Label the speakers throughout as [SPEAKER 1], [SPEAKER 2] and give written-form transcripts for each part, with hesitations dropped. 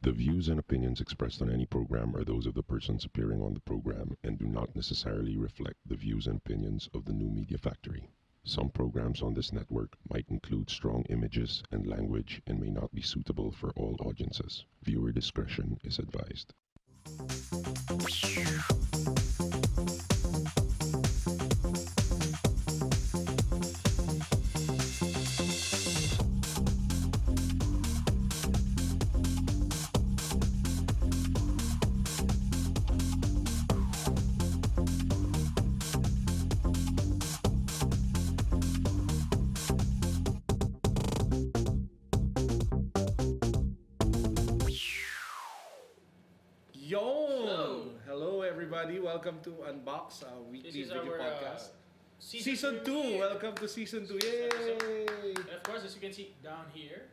[SPEAKER 1] The views and opinions expressed on any program are those of the persons appearing on the program and do not necessarily reflect the views and opinions of the New Media Factory. Some programs on this network might include strong images and language and may not be suitable for all audiences. Viewer discretion is advised.
[SPEAKER 2] Welcome to Unbox, weekly video podcast. Season 2! Welcome to Season 2! Yay!
[SPEAKER 3] And of course, as you can see down here,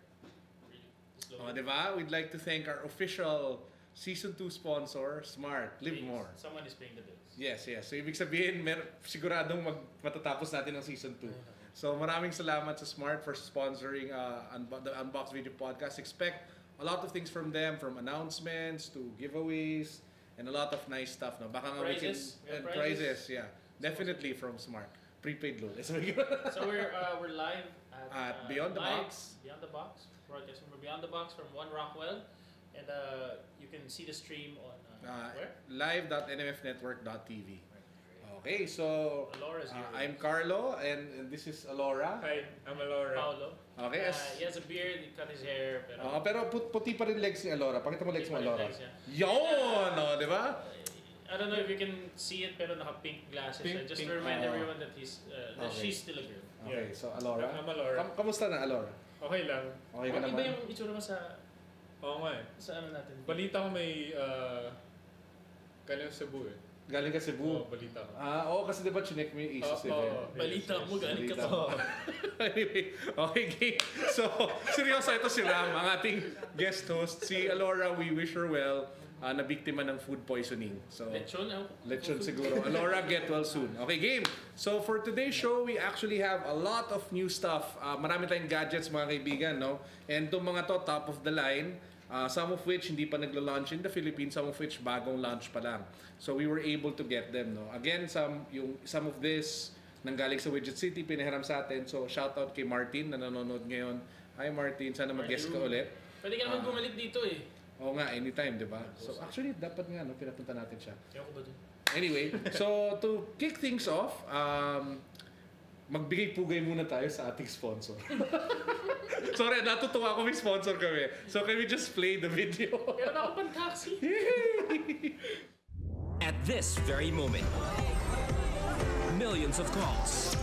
[SPEAKER 2] diba? We'd like to thank our official Season 2 sponsor, Smart. Live More.
[SPEAKER 3] Someone is paying the bills.
[SPEAKER 2] Yes. So, ibig sabihin, siguradong matatapos natin ang Season 2. So, maraming salamat sa Smart for sponsoring the Unbox video podcast. Expect a lot of things from them, from announcements to giveaways, and a lot of nice stuff. No? Baka
[SPEAKER 3] prizes.
[SPEAKER 2] Prizes, yeah. Definitely from Smart. Prepaid load.
[SPEAKER 3] So we're live at
[SPEAKER 2] Beyond the Box.
[SPEAKER 3] Beyond the Box. Broadcasting from Beyond the Box from One Rockwell. And you can see the stream on where?
[SPEAKER 2] live.nmfnetwork.tv. Okay, so I'm Carlo and this is Alora.
[SPEAKER 4] Hi, I'm Alora.
[SPEAKER 3] Paolo.
[SPEAKER 2] Okay.
[SPEAKER 3] He has a beard, he cut his hair.
[SPEAKER 2] Pero puti pa rin legs ni Alora. Pakita mo legs mo, Alora.
[SPEAKER 3] Yun!
[SPEAKER 2] Di ba?
[SPEAKER 3] I don't know if you can see it, pero naka-pink glasses. Just to remind everyone that she's still a girl.
[SPEAKER 2] Okay, so Alora.
[SPEAKER 4] I'm Alora.
[SPEAKER 2] Kamusta na, Alora?
[SPEAKER 4] Okay lang.
[SPEAKER 2] Okay ka naman?
[SPEAKER 3] Iba yung itsura mo sa...
[SPEAKER 4] Oo nga
[SPEAKER 3] Sa ano natin?
[SPEAKER 4] Balita ko may... Galing Cebu eh.
[SPEAKER 2] Galing ka Cebu?
[SPEAKER 4] Oo, balita ko.
[SPEAKER 2] Kasi diba chinek mo yung Asia 7?
[SPEAKER 3] Balita mo, galing ka to.
[SPEAKER 2] Anyway, okay, game. So, seryoso, ito si Ram, ang ating guest host. Si Alora, we wish her well, na biktima ng food poisoning. So, Lechon siguro. Alora, get well soon. Okay, game. So, for today's show, we actually have a lot of new stuff. Marami tayong gadgets, mga kaibigan, no? And itong mga to, top of the line. Some of which hindi pa naglo-launch in the Philippines, some of which bagong launch pa lang. So we were able to get them, no. Again, some of this nanggaling sa Widget City, pinahiram sa atin. So shout out kay Martin na nanonood ngayon. Hi Martin, sana mag-guest ka ulit.
[SPEAKER 3] Pwede ka naman bumalik dito eh.
[SPEAKER 2] Oo nga, anytime, di ba? So actually, dapat nga, no, pinapunta natin siya.
[SPEAKER 3] Kaya ko ba dun?
[SPEAKER 2] Anyway, so to kick things off, magbigay-pugay muna tayo sa ating sponsor. Sorry, natutuwa ko may sponsor kami. So can we just play the video?
[SPEAKER 3] Meron ako pang taxi.
[SPEAKER 5] At this very moment, millions of calls,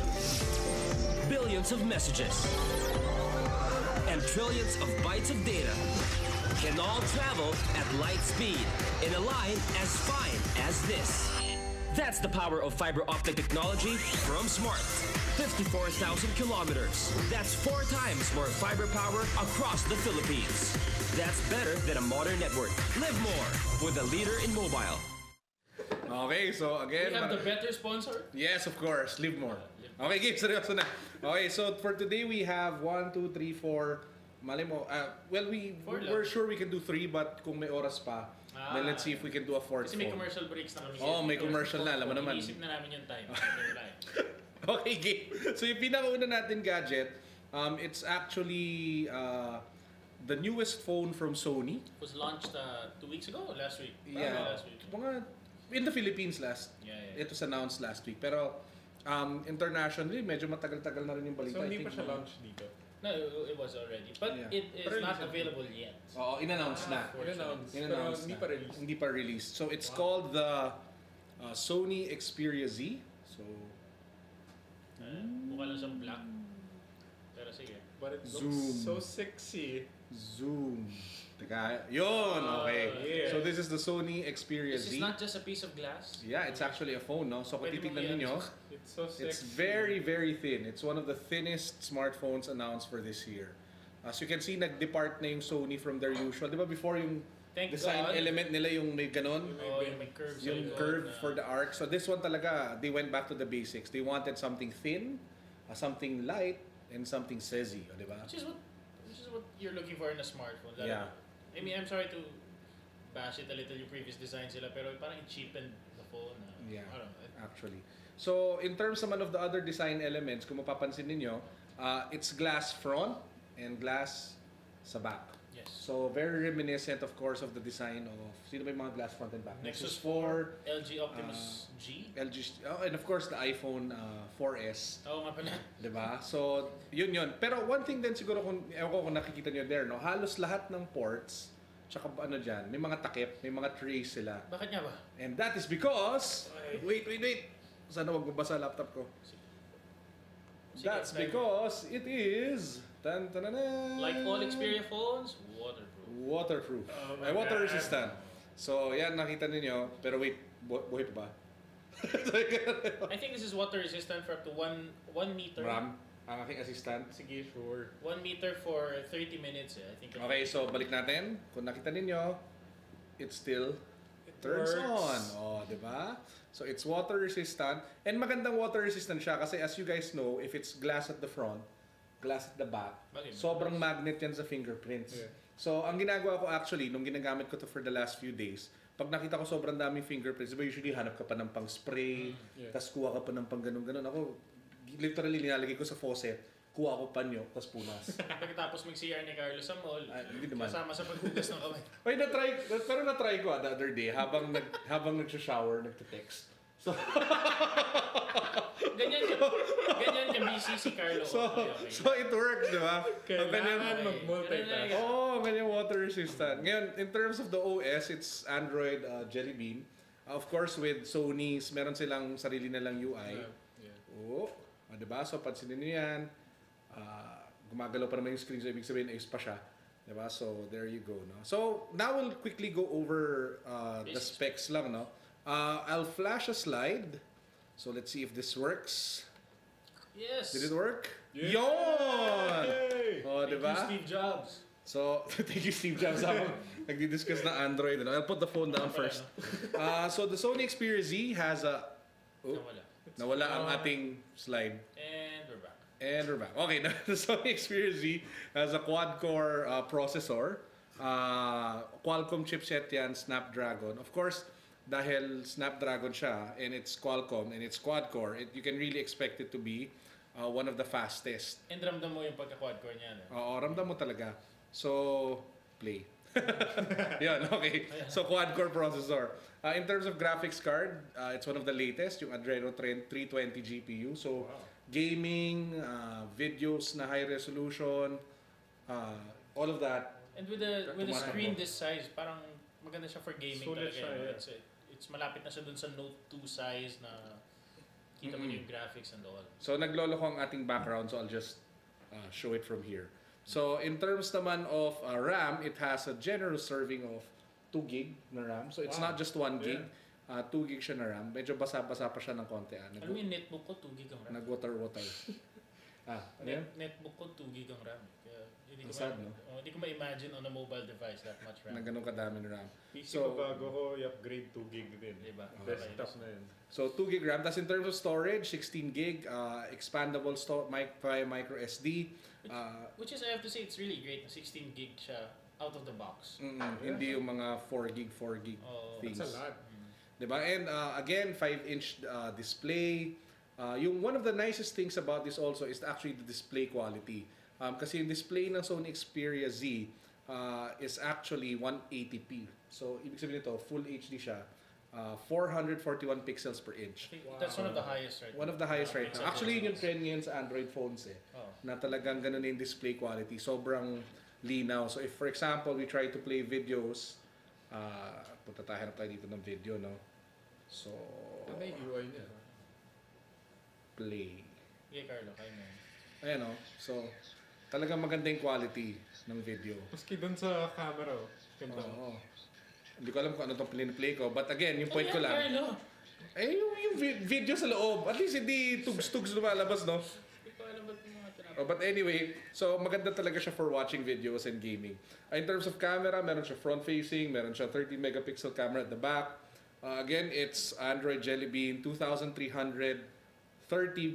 [SPEAKER 5] billions of messages, and trillions of bytes of data can all travel at light speed in a line as fine as this. That's the power of fiber optic technology from Smart. 54,000 kilometers. That's 4 times more fiber power across the Philippines. That's better than a modern network. Live more with a leader in mobile.
[SPEAKER 2] Okay, so again...
[SPEAKER 3] We have the better sponsor?
[SPEAKER 2] Yes, of course. Live more. Okay, Gabe, seryoso na. Okay, so for today we have 1, 2, 3, 4... Mali mo, we're sure we can do 3, but kung may oras pa, then let's see if we can do a 4th
[SPEAKER 3] Kasi may commercial breaks na kami.
[SPEAKER 2] May commercial na, alam mo naman.
[SPEAKER 3] Iisip na namin yung time.
[SPEAKER 2] Okay, Gabe. So yung pinakauna natin gadget, it's actually the newest phone from Sony.
[SPEAKER 3] It was launched 2 weeks ago or last week?
[SPEAKER 2] Yeah.
[SPEAKER 3] Last week.
[SPEAKER 2] In the Philippines last.
[SPEAKER 3] Yeah.
[SPEAKER 2] It was announced last week. Pero internationally, medyo matagal-tagal na rin yung balita.
[SPEAKER 4] So hindi pa siya launch dito?
[SPEAKER 3] No, it was already. But it is not available yet.
[SPEAKER 2] Oo, in-announce na.
[SPEAKER 4] Pero hindi pa released.
[SPEAKER 2] Hindi pa released. So it's called the Sony Xperia Z. So
[SPEAKER 3] mukha lang siyang black. Pero sige.
[SPEAKER 4] But it
[SPEAKER 2] Zoom.
[SPEAKER 4] looks so sexy.
[SPEAKER 2] Zoom. Teka, yun! Okay.
[SPEAKER 4] Yeah.
[SPEAKER 2] So this is the Sony Xperia Z.
[SPEAKER 3] This is not just a piece of glass.
[SPEAKER 2] Yeah, it's actually a phone, no? So kung titignan ninyo,
[SPEAKER 4] It's so sexy.
[SPEAKER 2] it's very, very thin. It's one of the thinnest smartphones announced for this year. As you can see, nag-depart na yung Sony from their usual. Di ba before yung design element nila yung may ganon?
[SPEAKER 3] Yung may curve.
[SPEAKER 2] Yung curve for the arc. So this one talaga, they went back to the basics. They wanted something thin, something light, and something sassy. Di ba?
[SPEAKER 3] Which is what you're looking for in a smartphone.
[SPEAKER 2] Yeah.
[SPEAKER 3] I mean, I'm sorry to bash it a little yung previous design sila, pero parang it cheapened the phone.
[SPEAKER 2] Yeah,
[SPEAKER 3] I don't know.
[SPEAKER 2] actually. So, in terms naman of the other design elements, kung mapapansin ninyo, it's glass front and glass sa back.
[SPEAKER 3] Yes.
[SPEAKER 2] So, very reminiscent, of course, of the design of, sino ba yung mga glass front and back?
[SPEAKER 3] Nexus 4, LG Optimus G.
[SPEAKER 2] And of course, the iPhone 4S.
[SPEAKER 3] Oo nga pala.
[SPEAKER 2] Diba? So, yun. Pero one thing din siguro, ewan ko kung nakikita nyo there, no? Halos lahat ng ports, tsaka ano dyan, may mga takip, may mga trays sila.
[SPEAKER 3] Bakit nga ba?
[SPEAKER 2] And that is because, wait. Sana wag mabasa laptop ko. That's because it is,
[SPEAKER 3] like all Xperia phones, waterproof.
[SPEAKER 2] Water resistant. So, yan, nakita ninyo. Pero wait, buhay pa ba?
[SPEAKER 3] I think this is water resistant for up to 1 meter.
[SPEAKER 2] Ram, ang aking assistant.
[SPEAKER 4] Sige, sure.
[SPEAKER 3] 1 meter for 30 minutes. I think.
[SPEAKER 2] Okay, so balik natin. Kung nakita ninyo, it still turns on. Oh, di ba? So it's water resistant. And magandang water resistant siya kasi as you guys know, if it's glass at the front, glass at the back, sobrang magnet yan sa fingerprints.
[SPEAKER 4] Yeah.
[SPEAKER 2] So ang ginagawa ko actually, nung ginagamit ko to for the last few days, pag nakita ko sobrang daming fingerprints, diba usually hanap ka pa ng pang spray, tas kuha ka pa ng pang ganun-ganun. Ako, literally nilalagay ko sa faucet, kuha ko panyo, tas punas.
[SPEAKER 3] Pagkatapos mag-CR ni Carlo sa mall,
[SPEAKER 2] Hindi naman.
[SPEAKER 3] kasama sa paghugas ng kamay.
[SPEAKER 2] Wait, pero na-try ko the other day, habang nag-shower, nagte-text. So,
[SPEAKER 3] ganyan ka busy si Carlo. Okay.
[SPEAKER 2] So it works, di ba?
[SPEAKER 4] Kailangan mag-multitask.
[SPEAKER 2] Ganyan water resistant. Ngayon, in terms of the OS, it's Android Jelly Bean. Of course, with Sony's, meron silang sarili na lang UI. Di ba? So, pansinin niyo yan. Gumagalaw pa naman yung screen, so ibig sabihin, ayos pa siya. Diba? So, there you go. No? So, now we'll quickly go over the specs lang. No? I'll flash a slide. So, let's see if this works.
[SPEAKER 3] Yes.
[SPEAKER 2] Did it work?
[SPEAKER 4] Yeah.
[SPEAKER 2] Yon! Oh, diba?
[SPEAKER 3] Thank you, Steve Jobs.
[SPEAKER 2] So, thank you, Steve Jobs. Nagdi-discuss na Android. No? I'll put the phone down first. So, the Sony Xperia Z has a... Nawala ang ating slide. And we're back. Okay, the Sony Xperia Z has a quad-core processor. Qualcomm chipset yan, Snapdragon. Of course, dahil Snapdragon siya, and it's Qualcomm, and it's quad-core, you can really expect it to be one of the fastest.
[SPEAKER 3] And ramdam mo yung pagka-quad-core niya.
[SPEAKER 2] Oo, ramdam mo talaga. So, play. Yan, okay. So, quad-core processor. In terms of graphics card, it's one of the latest, yung Adreno 320 GPU. So, gaming, videos na high resolution, all of that.
[SPEAKER 3] And with the screen this size, parang maganda siya for gaming
[SPEAKER 4] Sulit
[SPEAKER 3] talaga.
[SPEAKER 4] Siya,
[SPEAKER 3] It's malapit na siya dun sa Note 2 size na kita mo yung graphics and all.
[SPEAKER 2] So naglolo ko ang ating background, so I'll just show it from here. So in terms naman of RAM, it has a generous serving of 2 gig na RAM. So it's not just 1 gig. 2 gig siya na RAM. Medyo basa-basa pa siya ng konti.
[SPEAKER 3] Alam mo yung netbook ko, 2 gig ang RAM.
[SPEAKER 2] Nag-water.
[SPEAKER 3] Netbook ko, 2 gig ang RAM. Kaya hindi ko ma-imagine on a mobile device that much RAM.
[SPEAKER 2] Na ganun kadaming RAM.
[SPEAKER 4] PC ko bago ko i-upgrade 2 gig din.
[SPEAKER 3] Diba?
[SPEAKER 4] Desktop na yun.
[SPEAKER 2] So 2 gig RAM. That's in terms of storage, 16 gig, expandable micro SD.
[SPEAKER 3] Which is, I have to say, it's really great. 16 gig siya out of the box.
[SPEAKER 2] Hindi yung mga 4 gig things.
[SPEAKER 4] That's a lot.
[SPEAKER 2] Diba? And again, 5-inch display. One of the nicest things about this also is actually the display quality. Kasi yung display ng Sony Xperia Z is actually 180p. So, ibig sabihin nito, full HD siya. 441 pixels per inch.
[SPEAKER 3] That's one of the highest right now.
[SPEAKER 2] One of the highest right now. Actually, yun yung trend ngayon sa Android phones na talagang ganun yung display quality. Sobrang linaw. So, if for example, we try to play videos, punta tayo dito ng video, no? So,
[SPEAKER 4] Ano yung UI niya?
[SPEAKER 2] Play.
[SPEAKER 3] Okay, Carlo, kayo mo.
[SPEAKER 2] Ayan, no? So, talagang maganda yung quality ng video.
[SPEAKER 4] Maski dun sa camera.
[SPEAKER 2] Oo. Hindi ko alam kung ano itong play ko. But again, yung point ko lang.
[SPEAKER 3] Carlo!
[SPEAKER 2] Yung video sa loob. At least hindi tugs-tugs lumalabas, no?
[SPEAKER 3] Hindi ko alam ba't yung mga tinapos.
[SPEAKER 2] But anyway, so maganda talaga siya for watching videos and gaming. In terms of camera, meron siya front-facing, meron siya 30 megapixel camera at the back. Again, it's Android Jelly Bean, 2,330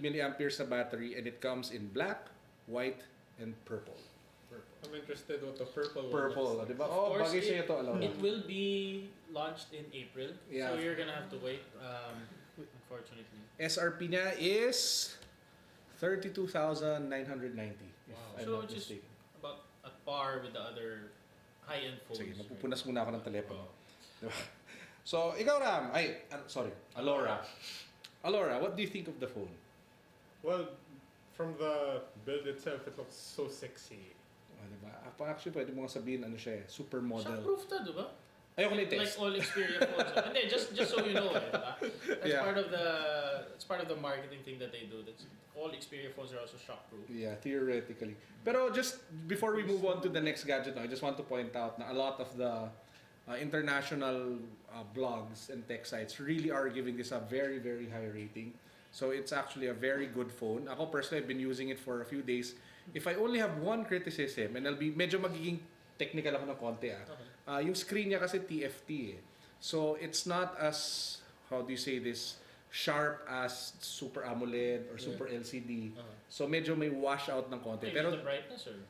[SPEAKER 2] milliamperes na battery, and it comes in black, white, and purple.
[SPEAKER 4] I'm interested with the purple one.
[SPEAKER 2] Purple, di ba?
[SPEAKER 3] Of course,
[SPEAKER 2] bagay sa'yo to, Alora.
[SPEAKER 3] It will be launched in April,
[SPEAKER 2] Yeah.
[SPEAKER 3] so you're gonna have to wait. Unfortunately.
[SPEAKER 2] SRP niya is 32,990.
[SPEAKER 3] Wow.
[SPEAKER 2] If I'm
[SPEAKER 3] So
[SPEAKER 2] not
[SPEAKER 3] just
[SPEAKER 2] mistaken.
[SPEAKER 3] about at par with the other high-end phones.
[SPEAKER 2] Sige, mapupunas muna ako ng telepono. Diba? So, ikaw Ram, sorry, Alora. Alora, what do you think of the phone?
[SPEAKER 4] Well, from the build itself, it looks so sexy.
[SPEAKER 2] Diba? Actually, pwede mo nga sabihin, siya super model.
[SPEAKER 3] Shockproof to, diba?
[SPEAKER 2] Ayoko na i-test.
[SPEAKER 3] Like all Xperia phones. Hindi, just so you know, diba? That's part of the marketing thing that they do. That's all Xperia phones are also shockproof.
[SPEAKER 2] Yeah, theoretically. Pero just before we move on to the next gadget, I just want to point out na a lot of the international blogs and tech sites really are giving this a very, very high rating. So it's actually a very good phone. Ako personally, I've been using it for a few days. If I only have one criticism, and I'll be medyo magiging technical ako ng konti yung screen niya kasi TFT eh. So it's not as, how do you say this, sharp as Super AMOLED or Super LCD. So medyo may washout ng konti.
[SPEAKER 3] Pero
[SPEAKER 2] Pero
[SPEAKER 3] the brightness or?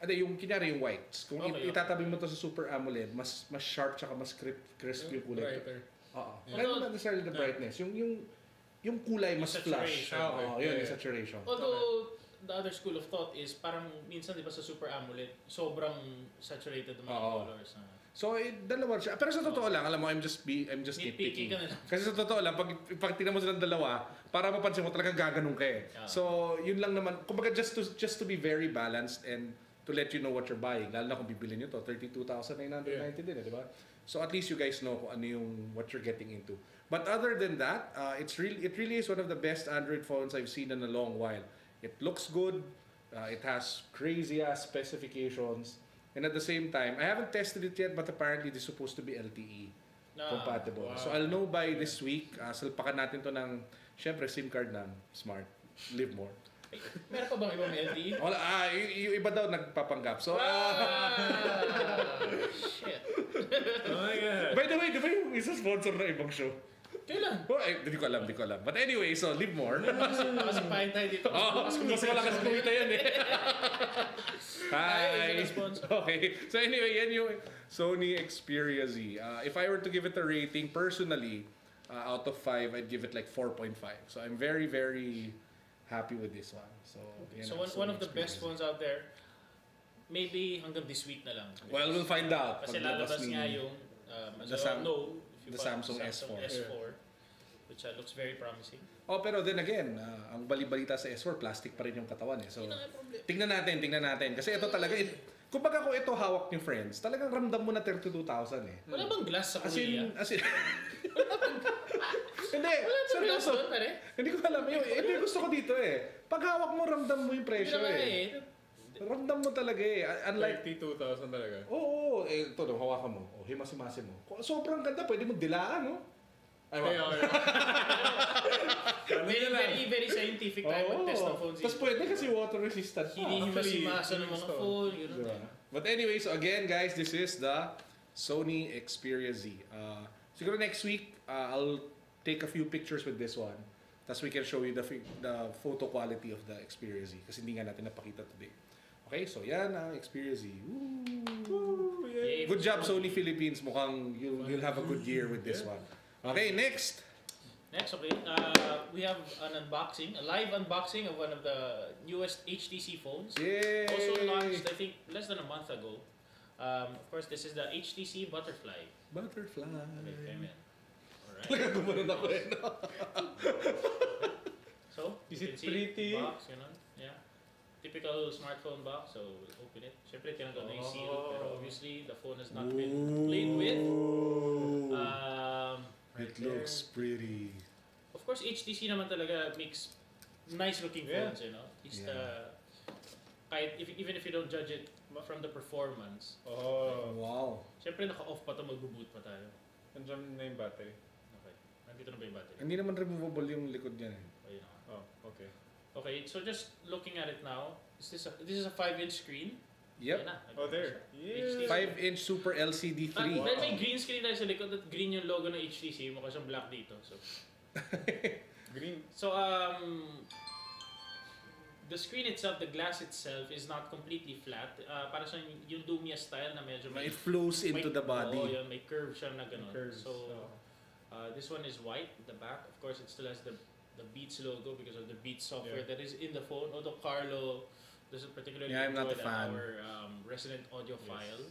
[SPEAKER 2] yung kinyari yung whites. Kung
[SPEAKER 3] Okay,
[SPEAKER 2] itatabi mo to sa Super AMOLED, mas sharp tsaka mas crisp yung kulay.
[SPEAKER 4] Brighter.
[SPEAKER 2] Oo.
[SPEAKER 3] Yeah.
[SPEAKER 2] Not necessarily the brightness. Yung kulay mas flush.
[SPEAKER 3] saturation.
[SPEAKER 2] Oo, yun yung saturation.
[SPEAKER 3] Although, the other school of thought is parang minsan di ba sa Super AMOLED, sobrang saturated ng mga colors.
[SPEAKER 2] So, dalawa siya. Pero sa totoo lang, alam mo, I'm just
[SPEAKER 3] Nitpicking
[SPEAKER 2] nitpicking.
[SPEAKER 3] ka na lang.
[SPEAKER 2] Kasi sa totoo lang, pag tingnan mo silang dalawa, para mapansin mo talagang gaganong ka eh. So, yun lang naman. Kumbaga, just to be very balanced and to let you know what you're buying. Lalo na kung bibili nyo to, 32,990 din, di ba? So, at least you guys know kung ano yung what you're getting into. But other than that, it really is one of the best Android phones I've seen in a long while. It looks good. It has crazy ass specifications. And at the same time, I haven't tested it yet, but apparently it's supposed to be LTE compatible. Wow. So I'll know by this week. Salpakan natin to ng, syempre, SIM card ng Smart. Live more.
[SPEAKER 3] Meron pa bang ibang LTE?
[SPEAKER 2] Wala, yung iba daw nagpapanggap. So,
[SPEAKER 3] Shit.
[SPEAKER 4] Oh my God.
[SPEAKER 2] By the way, di ba yung isa sponsor na ibang show?
[SPEAKER 3] Kailan?
[SPEAKER 2] Oh, di ko alam. But anyway, so live more.
[SPEAKER 3] Kasi pahin tayo dito.
[SPEAKER 2] Mas malakas kumita yan eh. Hi!
[SPEAKER 3] Ay, sponsor.
[SPEAKER 2] Okay. So anyway, yan yung Sony Xperia Z. If I were to give it a rating, personally, out of 5, I'd give it like 4.5. So I'm very, very happy with this one. So,
[SPEAKER 3] One of the best phones out there, maybe hanggang this week na lang.
[SPEAKER 2] Well, we'll find out.
[SPEAKER 3] Kasi lalabas nga yung
[SPEAKER 2] the Samsung S4.
[SPEAKER 3] Which looks very promising.
[SPEAKER 2] Oh, pero then again, ang bali-balita sa S4, plastic pa rin yung katawan eh. So, tingnan natin. Kasi ito talaga, kumbaga kung ito hawak yung friends, talagang ramdam mo na 32,000 eh.
[SPEAKER 3] Wala bang glass sa Korea?
[SPEAKER 2] As in, hindi,
[SPEAKER 3] seryoso.
[SPEAKER 2] Hindi ko alam. Yung gusto ko dito eh. Pag hawak mo, ramdam mo yung presyo eh. Ramdam mo talaga eh. Unlike
[SPEAKER 4] 32,000 talaga.
[SPEAKER 2] Oo, ito daw, hawakan mo. Himasi-masi mo. Sobrang ganda, pwede mo dilaan, no?
[SPEAKER 3] Very, very scientific tayo mag-test ng phones.
[SPEAKER 2] Tapos pwede kasi water resistant.
[SPEAKER 3] Himasi-masa ng mga phone.
[SPEAKER 2] But anyway, so again guys, this is the Sony Xperia Z. Siguro next week, I'll take a few pictures with this one. Tapos we can show you the photo quality of the Xperia Z. Kasi hindi nga natin napakita today. Okay, so yan ang Xperia Z. Woo! Good job Sony Philippines. Mukhang you'll have a good year with this one. Okay, next.
[SPEAKER 3] Okay. We have an unboxing, a live unboxing of one of the newest HTC phones.
[SPEAKER 2] Yay!
[SPEAKER 3] Also launched, I think, less than a month ago. Of course, this is the HTC Butterfly.
[SPEAKER 2] Butterfly.
[SPEAKER 3] Okay, come in. Alright.
[SPEAKER 2] Nagkagumunan ako eh.
[SPEAKER 3] So,
[SPEAKER 4] Is
[SPEAKER 3] you can
[SPEAKER 4] it
[SPEAKER 3] see
[SPEAKER 4] pretty?
[SPEAKER 3] box, yeah. Typical smartphone box, so we'll open it. Siyempre, tinanggal na yung seal, pero obviously, the phone has not been played with.
[SPEAKER 2] It looks pretty.
[SPEAKER 3] Of course, HTC naman talaga makes nice looking phones, It's even if you don't judge it from the performance.
[SPEAKER 4] Oh.
[SPEAKER 2] Wow.
[SPEAKER 3] Siyempre, naka-off pa to, mag-boot pa tayo.
[SPEAKER 4] Nandiyan na yung battery.
[SPEAKER 3] Okay. Nandito na ba yung battery?
[SPEAKER 2] Hindi naman removable yung likod niya eh.
[SPEAKER 3] Ayun na.
[SPEAKER 4] Oh, okay.
[SPEAKER 3] Okay, so just looking at it now, this is a 5-inch screen.
[SPEAKER 2] Yep.
[SPEAKER 3] Ayun na.
[SPEAKER 4] Oh, there.
[SPEAKER 3] HTC.
[SPEAKER 2] 5-inch Super LCD 3.
[SPEAKER 3] Dahil may green screen tayo sa likod at green yung logo ng HTC, mukha siyang black dito. So,
[SPEAKER 4] Green.
[SPEAKER 3] so the screen itself, the glass itself is not completely flat. Para sa yung Lumia style na medyo
[SPEAKER 2] It flows into the body.
[SPEAKER 3] Oo, yun, may curve siya na ganun.
[SPEAKER 4] Curves,
[SPEAKER 3] So, this one is white at the back. Of course, it still has the Beats logo because of the Beats software that is in the phone. Although Carlo doesn't particularly
[SPEAKER 2] I'm not a
[SPEAKER 3] enjoy
[SPEAKER 2] fan.
[SPEAKER 3] our resident audiophile.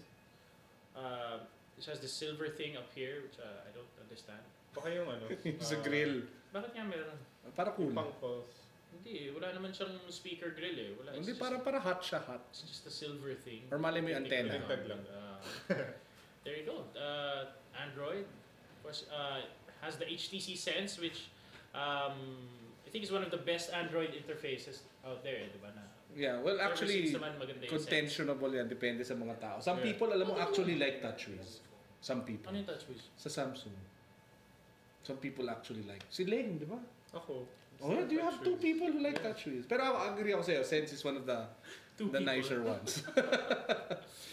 [SPEAKER 3] This has the silver thing up here, which I don't understand.
[SPEAKER 4] Baka yung ano.
[SPEAKER 2] Sa grill.
[SPEAKER 3] Bakit nga meron?
[SPEAKER 2] Para cool.
[SPEAKER 4] Pang pulse.
[SPEAKER 3] Hindi, wala naman siyang speaker grill eh. Wala.
[SPEAKER 2] Hindi,
[SPEAKER 3] It's
[SPEAKER 2] para hot siya, hot.
[SPEAKER 3] It's just a silver thing.
[SPEAKER 2] Or mali mo yung antenna.
[SPEAKER 4] Tintag lang.
[SPEAKER 3] There you go. Android, of course, has the HTC Sense, which I think is one of the best Android interfaces out there, di ba na?
[SPEAKER 2] Yeah, well actually,
[SPEAKER 3] Ever since naman maganda yung Sense.
[SPEAKER 2] contentionable yan. Depende sa mga tao. Some people, alam mo, actually like TouchWiz. Some people.
[SPEAKER 3] Ano yung TouchWiz?
[SPEAKER 2] Sa Samsung. Some people actually like. Si Ling, di ba?
[SPEAKER 4] Ako.
[SPEAKER 2] Oh, do you have two people who like TouchWiz? Pero ako, agree ako sa'yo. Sense is one of the
[SPEAKER 3] People.
[SPEAKER 2] nicer ones.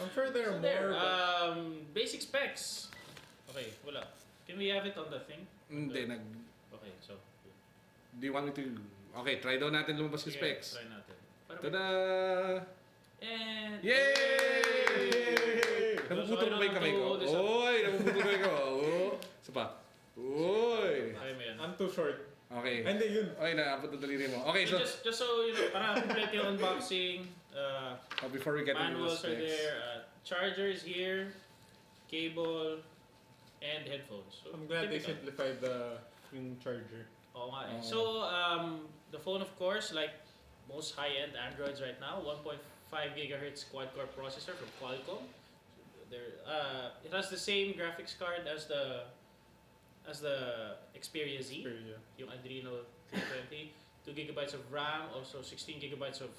[SPEAKER 4] I'm sure there are
[SPEAKER 3] So there,
[SPEAKER 4] more.
[SPEAKER 3] basic specs. Okay, wala. Can we have it on the thing?
[SPEAKER 2] Hindi,
[SPEAKER 3] Okay, so.
[SPEAKER 2] do you want me to... Okay, try daw natin lumabas yung
[SPEAKER 3] Sige,
[SPEAKER 2] specs.
[SPEAKER 3] try natin. Para
[SPEAKER 2] Tada!
[SPEAKER 3] And...
[SPEAKER 2] Yay! Napuputol mo ba yung kamay ko? Oy! Napuputol ko yung kamay ko. Oh. Isa pa. Oy!
[SPEAKER 3] Kaya mo yan.
[SPEAKER 4] I'm too short.
[SPEAKER 2] Okay.
[SPEAKER 4] Hindi, yun.
[SPEAKER 2] Okay, naabot na daliri mo. Okay, so...
[SPEAKER 3] Just so you know, para complete yung unboxing,
[SPEAKER 2] before we get into the
[SPEAKER 3] manuals are
[SPEAKER 2] specs.
[SPEAKER 3] there, charger is here, cable, and headphones. So,
[SPEAKER 4] I'm glad they
[SPEAKER 3] typical.
[SPEAKER 4] simplified yung charger.
[SPEAKER 3] Oo nga eh.
[SPEAKER 2] Oo.
[SPEAKER 3] So, the phone of course, like most high-end Androids right now, 1.5 GHz quad-core processor from Qualcomm. It has the same graphics card as the Xperia Z,
[SPEAKER 4] Xperia.
[SPEAKER 3] yung Adreno 320. 2 GB of RAM, also 16 GB of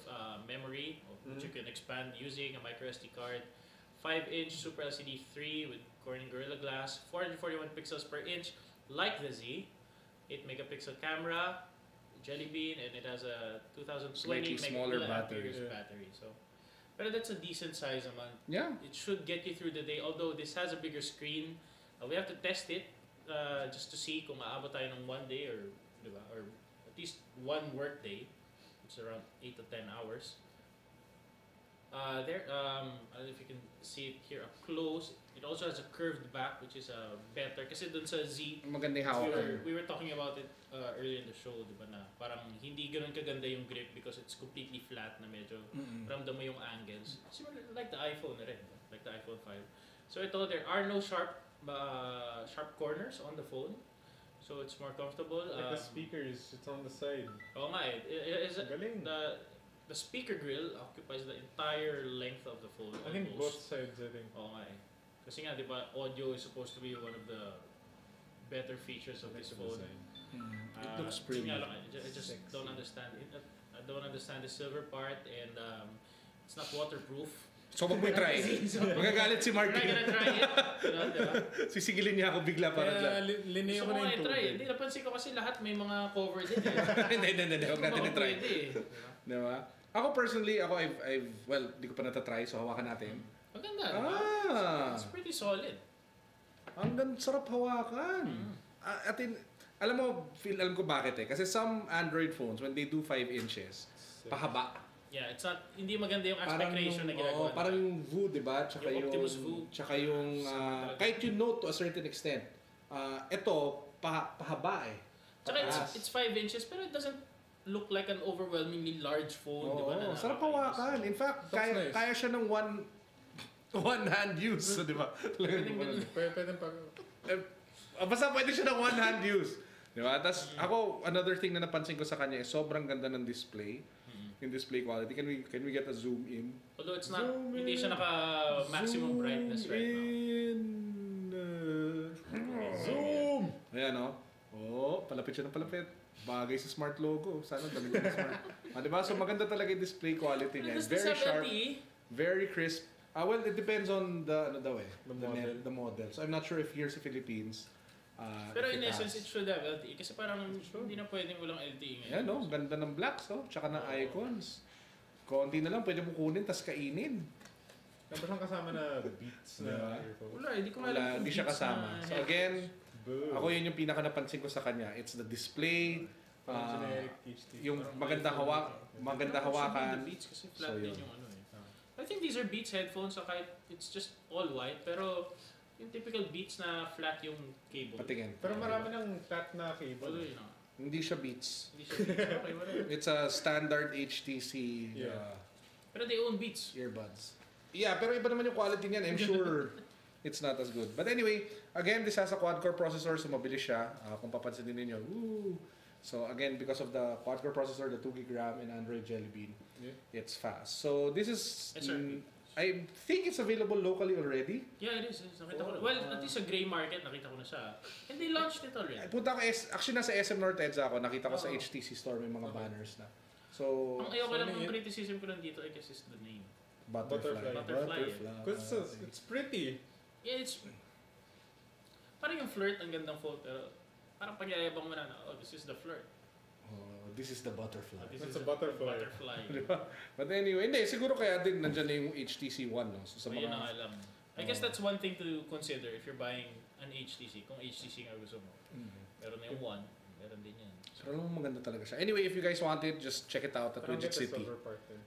[SPEAKER 3] memory, which you can expand using a micro SD card. 5-inch Super LCD 3 with Corning Gorilla Glass, 441 pixels per inch, like the Z. 8 megapixel camera, Jelly Bean, and it has a 2020
[SPEAKER 2] Slightly smaller battery.
[SPEAKER 3] battery. So, but that's a decent size naman.
[SPEAKER 2] Yeah.
[SPEAKER 3] It should get you through the day. Although this has a bigger screen, we have to test it just to see kung maabot tayo ng 1 day or, diba, or at least 1 work day. It's around 8 to 10 hours. I don't know if you can see it here up close. It also has a curved back, which is better. Kasi dun sa Z,
[SPEAKER 2] Maganda yung hawakan.
[SPEAKER 3] we were talking about it earlier in the show, di ba na parang hindi ganun kaganda yung grip because it's completely flat na medyo ramdam mo yung angles. Similar like the iPhone na rin, like the iPhone 5. So ito, there are no sharp corners on the phone. So it's more comfortable.
[SPEAKER 4] Like the speakers, it's on the side.
[SPEAKER 3] Oo nga
[SPEAKER 4] Galing.
[SPEAKER 3] The speaker grill occupies the entire length of the phone.
[SPEAKER 4] I think both
[SPEAKER 3] almost.
[SPEAKER 4] sides, I think.
[SPEAKER 3] Oo nga eh. Kasi nga, di ba, audio is supposed to be one of the better features of this phone.
[SPEAKER 2] It looks pretty.
[SPEAKER 3] Nga lang, I just don't understand it. I don't understand the silver part, and it's not waterproof.
[SPEAKER 2] So, wag mo i-try. Magagalit si
[SPEAKER 3] We're not
[SPEAKER 2] Martin.
[SPEAKER 3] gonna try it. Diba?
[SPEAKER 2] Sisigilin niya ako bigla para
[SPEAKER 4] Kaya
[SPEAKER 2] lang.
[SPEAKER 4] linear
[SPEAKER 3] Gusto
[SPEAKER 4] ko
[SPEAKER 3] ko
[SPEAKER 4] na
[SPEAKER 3] nga
[SPEAKER 4] yung
[SPEAKER 3] i-try.
[SPEAKER 4] tubig.
[SPEAKER 3] Hindi, napansin ko kasi lahat may mga cover din eh.
[SPEAKER 2] Hindi. Huwag natin
[SPEAKER 3] Baka
[SPEAKER 2] i-try.
[SPEAKER 3] pwede eh.
[SPEAKER 2] Diba? Ako personally, well, di ko pa natatry, so hawakan natin.
[SPEAKER 3] Maganda, diba? It's pretty solid.
[SPEAKER 2] Ang sarap hawakan. Alam ko bakit eh. Kasi some Android phones, when they do 5 inches, pahaba.
[SPEAKER 3] Yeah, it's not, hindi maganda yung aspect ratio na ginagawa.
[SPEAKER 2] Parang yung VU, di ba? Tsaka
[SPEAKER 3] Yung Optimus VU.
[SPEAKER 2] Tsaka yung, kahit you note to a certain extent, ito, pahaba eh.
[SPEAKER 3] Tsaka it's 5 inches, pero it doesn't look like an overwhelmingly large phone, di ba?
[SPEAKER 2] Oo, sarap hawakan. In fact,
[SPEAKER 4] That's nice.
[SPEAKER 2] kaya siya ng one hand use, di ba?
[SPEAKER 4] Pwede pa.
[SPEAKER 2] Basta pwede siya ng one hand use. Di ba? Tapos ako, another thing na napansin ko sa kanya is sobrang ganda ng display. Yung display quality. Can we get a zoom in?
[SPEAKER 3] Although it's not, hindi siya naka maximum brightness right now.
[SPEAKER 2] Zoom! Ayan o. Oh, palapit siya ng palapit. Bagay sa smart logo. Sana talaga yung smart. Diba? So maganda talaga yung display quality niya. Very sharp. Very crisp. Well, it depends on the
[SPEAKER 4] model.
[SPEAKER 2] The model. So I'm not sure if here sa Philippines.
[SPEAKER 3] Pero in essence, it should have LTE. Kasi parang hindi na pwedeng walang LTE ngayon.
[SPEAKER 2] Yan o, ganda ng blacks o. Tsaka ng icons. Konti na lang, pwede mo kunin, tas kainin.
[SPEAKER 4] Tapos siyang kasama na Beats na earphones.
[SPEAKER 3] Wala, hindi ko
[SPEAKER 2] Wala, hindi siya kasama. So again,
[SPEAKER 4] Boo.
[SPEAKER 2] ako yun yung pinaka napansin ko sa kanya. It's the display.
[SPEAKER 4] Generic HTC.
[SPEAKER 2] Yung
[SPEAKER 3] Parang
[SPEAKER 2] maganda
[SPEAKER 3] iPhone.
[SPEAKER 2] maganda
[SPEAKER 3] Pero
[SPEAKER 2] hawakan.
[SPEAKER 3] the Beats kasi flat
[SPEAKER 2] So,
[SPEAKER 3] din
[SPEAKER 2] yun.
[SPEAKER 3] yung ano eh. I think these are Beats headphones so kahit it's just all white pero yung typical Beats na flat yung cable.
[SPEAKER 2] Patingin.
[SPEAKER 4] Pero marami ng flat na
[SPEAKER 3] Although,
[SPEAKER 4] cable.
[SPEAKER 3] you know,
[SPEAKER 2] Hindi siya Beats.
[SPEAKER 3] hindi siya Beats. Okay, whatever.
[SPEAKER 2] It's a standard HTC
[SPEAKER 4] Yeah.
[SPEAKER 3] Pero they own Beats.
[SPEAKER 2] earbuds. Yeah, pero iba naman yung quality niyan. I'm sure it's not as good. But anyway, again, this has a quad-core processor, so mabilis siya. Kung papansinin ninyo, woo! So again, because of the quad-core processor, the 2GB RAM and Android Jelly Bean, it's fast. So this is,
[SPEAKER 3] SRP.
[SPEAKER 2] I think it's available locally already.
[SPEAKER 3] Yeah, it is. Nakita ko na. Well, at least sa gray market, nakita ko na siya. And they launched it already.
[SPEAKER 2] Punta ko, actually nasa SM North EDSA ako, nakita ko sa
[SPEAKER 3] Oo.
[SPEAKER 2] HTC store may mga banners na. So,
[SPEAKER 3] Ang ayoko lang
[SPEAKER 4] Sony
[SPEAKER 3] ng criticism ko lang dito, I guess, is the name.
[SPEAKER 2] Butterfly.
[SPEAKER 3] Butterfly.
[SPEAKER 4] Because it's pretty.
[SPEAKER 3] Yeah, it's... Parang yung flirt, ang gandang phone, pero parang pagyayabang mo na, oh, this is the flirt.
[SPEAKER 2] Oh, this is the butterfly.
[SPEAKER 3] This
[SPEAKER 4] That's
[SPEAKER 3] is
[SPEAKER 4] a butterfly.
[SPEAKER 3] Butterfly.
[SPEAKER 2] Diba? But anyway, hindi, siguro kaya din nandyan na yung HTC One, no? So, sa
[SPEAKER 3] Ayun
[SPEAKER 2] mga,
[SPEAKER 3] ang alam. I guess that's one thing to consider if you're buying an HTC. Kung HTC nga gusto mo. Meron na yung One, meron din yan.
[SPEAKER 2] so, alam mo, maganda talaga siya. Anyway, if you guys want it, just check it out at
[SPEAKER 4] Parang
[SPEAKER 2] Widget
[SPEAKER 4] get the
[SPEAKER 2] City.
[SPEAKER 4] silver part eh.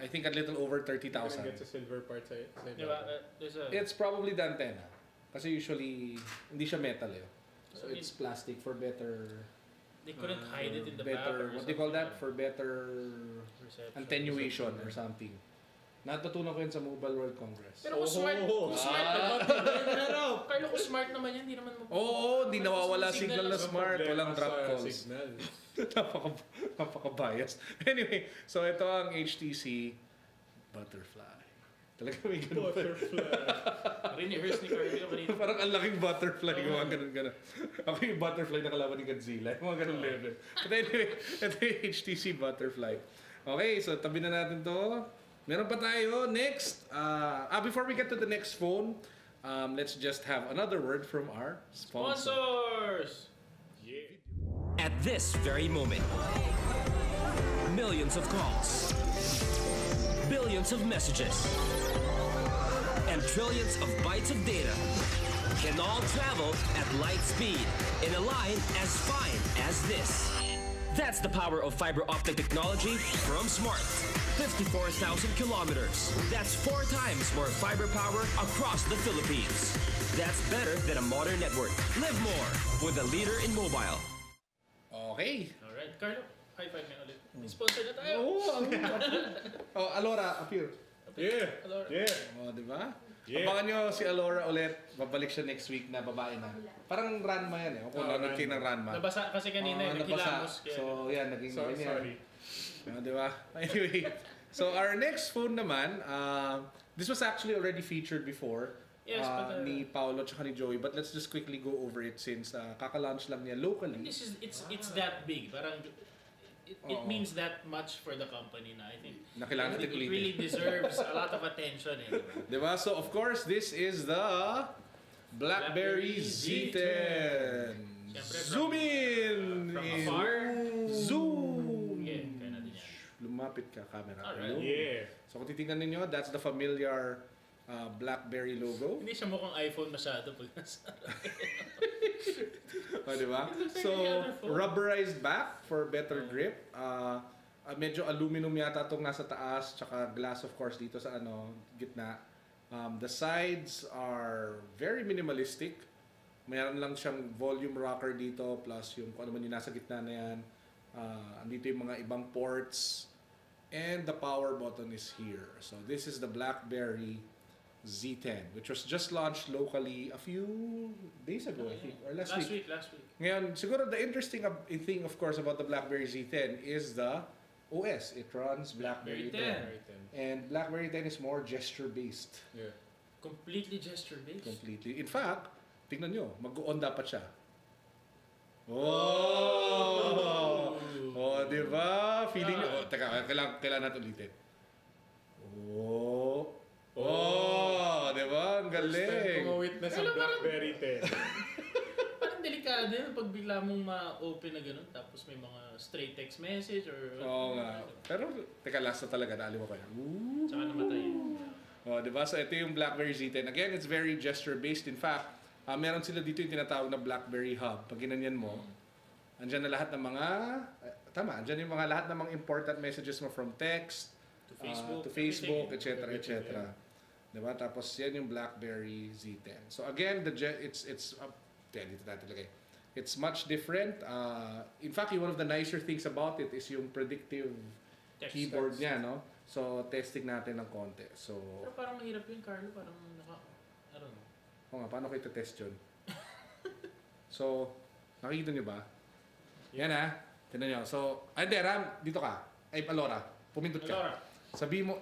[SPEAKER 2] I think a little over
[SPEAKER 4] You can
[SPEAKER 2] 30,000.
[SPEAKER 4] get the silver part sa
[SPEAKER 3] Diba? There's a...
[SPEAKER 2] It's probably the antenna. Kasi usually, hindi siya metal eh. So
[SPEAKER 3] I mean,
[SPEAKER 2] it's plastic for better,
[SPEAKER 3] they couldn't hide it in the back
[SPEAKER 2] better,
[SPEAKER 3] or
[SPEAKER 2] what do you call
[SPEAKER 3] something.
[SPEAKER 2] that? For better
[SPEAKER 3] Reception.
[SPEAKER 2] attenuation or something. Natutunan ko yun sa Mobile World Congress.
[SPEAKER 3] Pero kung smart, kung smart naman, Carlo, kung smart naman yan, hindi naman mo...
[SPEAKER 2] Oo, di nawawala signal na
[SPEAKER 3] lang.
[SPEAKER 2] smart, walang drop calls.
[SPEAKER 4] Signal.
[SPEAKER 2] Napaka-biased. Anyway, so ito ang HTC Butterfly. Talaga may ganun pa.
[SPEAKER 4] Butterfly.
[SPEAKER 3] Rehearse ni Carlo kanina.
[SPEAKER 2] Parang ang laking butterfly, gawa ganun-ganun. Ako yung butterfly na kalaban ni Godzilla, yung mga ganun level. But anyway, ito yung HTC Butterfly. Okay, so tabi na natin to. Meron pa tayo, next. Before we get to the next phone, let's just have another word from our sponsor.
[SPEAKER 3] Sponsors!
[SPEAKER 5] At this very moment, millions of calls, billions of messages, and trillions of bytes of data can all travel at light speed in a line as fine as this. That's the power of fiber optic technology from Smart. 54,000 kilometers. That's 4 times more fiber power across the Philippines. That's better than a modern network. Live more with a leader in mobile.
[SPEAKER 2] Okay.
[SPEAKER 3] Alright, Carlo, high five na ulit. May sponsor na tayo.
[SPEAKER 2] Alora, appear.
[SPEAKER 4] Yeah.
[SPEAKER 3] Alora.
[SPEAKER 4] Yeah.
[SPEAKER 2] Oh, di ba?
[SPEAKER 4] Yeah.
[SPEAKER 2] Abangan nyo si Alora ulit. Babalik siya next week na babae na. Parang Ranma yan eh. O kung nanood kayo ng Ranma.
[SPEAKER 3] Nabasa kasi kanina, nagkilamos.
[SPEAKER 2] Nabasa. So, yan, naging
[SPEAKER 4] So,
[SPEAKER 2] ganyan.
[SPEAKER 4] sorry.
[SPEAKER 2] Di ba? Anyway, so our next phone naman, this was actually already featured before
[SPEAKER 3] Yes, but,
[SPEAKER 2] ni Paolo at ni Joey. But let's just quickly go over it since kaka-launch lang niya locally.
[SPEAKER 3] This is it's that big. Parang it means that much for the company na I think.
[SPEAKER 2] Na kailangan natin
[SPEAKER 3] It
[SPEAKER 2] ulitin.
[SPEAKER 3] really deserves a lot of attention eh.
[SPEAKER 2] Diba? So of course, this is the BlackBerry Z10.
[SPEAKER 3] Siyempre,
[SPEAKER 2] Zoom in!
[SPEAKER 3] from afar.
[SPEAKER 2] Zoom!
[SPEAKER 3] Yeah, kaya natin yan.
[SPEAKER 2] Lumapit ka, camera.
[SPEAKER 3] Alright.
[SPEAKER 2] Ayun.
[SPEAKER 4] Yeah.
[SPEAKER 2] So kung titingnan ninyo, that's the familiar BlackBerry logo.
[SPEAKER 3] Hindi siya mukhang iPhone masyado pag nasa.
[SPEAKER 2] O, diba?
[SPEAKER 3] It looks like
[SPEAKER 2] So,
[SPEAKER 3] any other phone.
[SPEAKER 2] rubberized back for better grip. Medyo aluminum yata itong nasa taas, tsaka glass of course dito sa gitna. The sides are very minimalistic. Mayroon lang siyang volume rocker dito plus yung kung ano man yung nasa gitna na yan. Andito yung mga ibang ports. And the power button is here. So this is the BlackBerry Z10, which was just launched locally a few days ago, I think, or last week.
[SPEAKER 3] Last week.
[SPEAKER 2] Ngayon, siguro the interesting thing, of course, about the BlackBerry Z10 is the OS. It runs BlackBerry 10. And BlackBerry 10 is more gesture-based.
[SPEAKER 4] Yeah.
[SPEAKER 3] Completely gesture-based.
[SPEAKER 2] Completely. In fact, tingnan nyo, mag-on dapat siya. Oh! Oh, di ba? Feeling nyo. Teka, kailangan natin ulitin. Oh! Oh! Di ba? Ang
[SPEAKER 4] First time
[SPEAKER 2] galing.
[SPEAKER 4] ko ma-witness ang BlackBerry 10.
[SPEAKER 3] Parang delikado yun pag bigla mong ma-open na gano'n tapos may mga straight text message or...
[SPEAKER 2] Oo nga. Pero, teka, last na talaga. Naaliw ko yan.
[SPEAKER 3] Tsaka namatay yun.
[SPEAKER 2] Oh, di ba? So, ito yung BlackBerry Z10. Again, it's very gesture-based. In fact, meron sila dito yung tinatawag na BlackBerry Hub. Pag ginanyan mo, Andyan na lahat ng mga, andyan yung mga lahat ng mga important messages mo from text, to Facebook, etc. etc. Diba? Tapos yan yung BlackBerry Z10. So again, it's dito natin lagay. It's much different. In fact, one of the nicer things about it is yung predictive keyboard niya, no? So testing natin ng konti. So
[SPEAKER 3] pero parang mahirap yun, Carlo. Parang I don't know.
[SPEAKER 2] Oo nga, paano ko ito-test yun? So, nakikita nyo ba? Yan Tignan nyo. So, Ram, dito ka. Ay, Alora, pumindot ka.
[SPEAKER 3] Alora.
[SPEAKER 2] Sabi mo,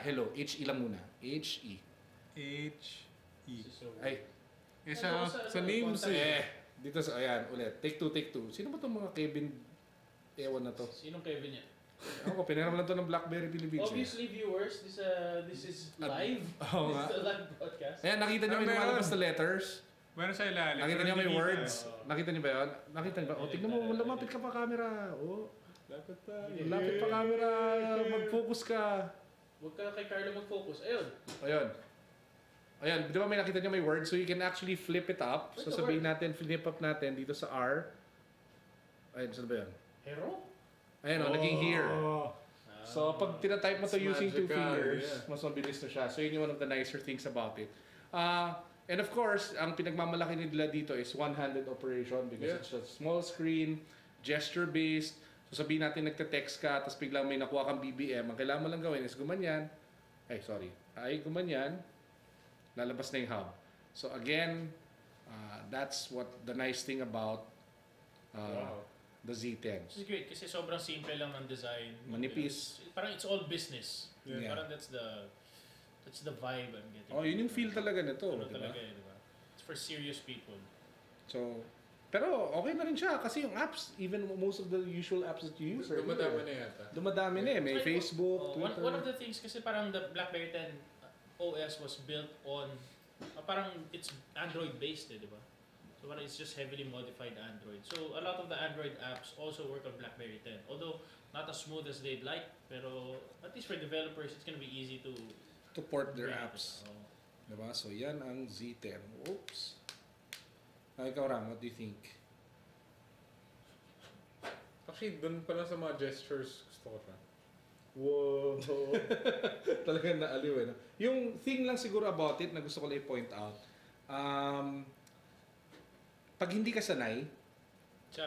[SPEAKER 2] hello. H-E lang muna. H-E.
[SPEAKER 4] H-E.
[SPEAKER 2] Ay.
[SPEAKER 4] Sa names
[SPEAKER 2] Dito sa, ayan, ulit. Take two. Sino ba itong mga Kevin ewan na to?
[SPEAKER 3] Sinong Kevin yan?
[SPEAKER 2] Ako, piniraman lang to ng BlackBerry Philippines.
[SPEAKER 3] Obviously, viewers, this is live.
[SPEAKER 2] Oo nga.
[SPEAKER 3] This is a live broadcast.
[SPEAKER 2] Ayan, nakita nyo may lumalabas na letters.
[SPEAKER 4] Meron sa ilalim.
[SPEAKER 2] Nakita niyo may words. Nakita niyo ba yun? Nakita niyo ba? O, tignan mo, lumapit ka pa camera. O, lapit pa camera. Mag-focus ka.
[SPEAKER 3] Huwag ka kay Carlo mag-focus.
[SPEAKER 2] Ayan, di ba may nakita niyo may words? So you can actually flip it up. So sabihin natin, flip up natin dito sa R. Ayun, saan ba yun?
[SPEAKER 3] Hero?
[SPEAKER 2] Ayun, naging here. So pag tinatype mo to using two fingers, mas mabilis na siya. So yun yung one of the nicer things about it. And of course, ang pinagmamalaki nila dito is one-handed operation because it's a small screen, gesture-based. So sabihin natin nagte-text ka, tapos biglang may nakuha kang BBM. Ang kailangan mo lang gawin is gumanyan. Gumanyan. Lalabas na yung hub. So again, that's what the nice thing about the Z10.
[SPEAKER 3] This is great kasi sobrang simple lang ng design.
[SPEAKER 2] Manipis.
[SPEAKER 3] Parang it's all business.
[SPEAKER 2] Yeah.
[SPEAKER 3] Parang that's the vibe I'm getting.
[SPEAKER 2] Oh, yun yung feel talaga nito,
[SPEAKER 3] Ano
[SPEAKER 2] di ba?
[SPEAKER 3] talaga diba? It's for serious people.
[SPEAKER 2] So, pero okay na rin siya kasi yung apps, even most of the usual apps that you use,
[SPEAKER 4] Dumadami na yata.
[SPEAKER 2] Dumadami na eh. May Facebook, Twitter.
[SPEAKER 3] One of the things kasi parang the BlackBerry 10 OS was built on parang it's Android based di ba? So parang it's just heavily modified Android. So a lot of the Android apps also work on BlackBerry 10. Although not as smooth as they'd like, pero at least for developers it's gonna be easy to
[SPEAKER 2] port their apps. Diba? So yan ang Z10. Oops. Ikaw Ram, what do you think?
[SPEAKER 4] Actually, dun pa lang sa mga gestures, gusto ko siya.
[SPEAKER 2] Whoa! Talagang naaliw eh. No? Yung thing lang siguro about it na gusto ko lang i-point out, pag hindi ka sanay,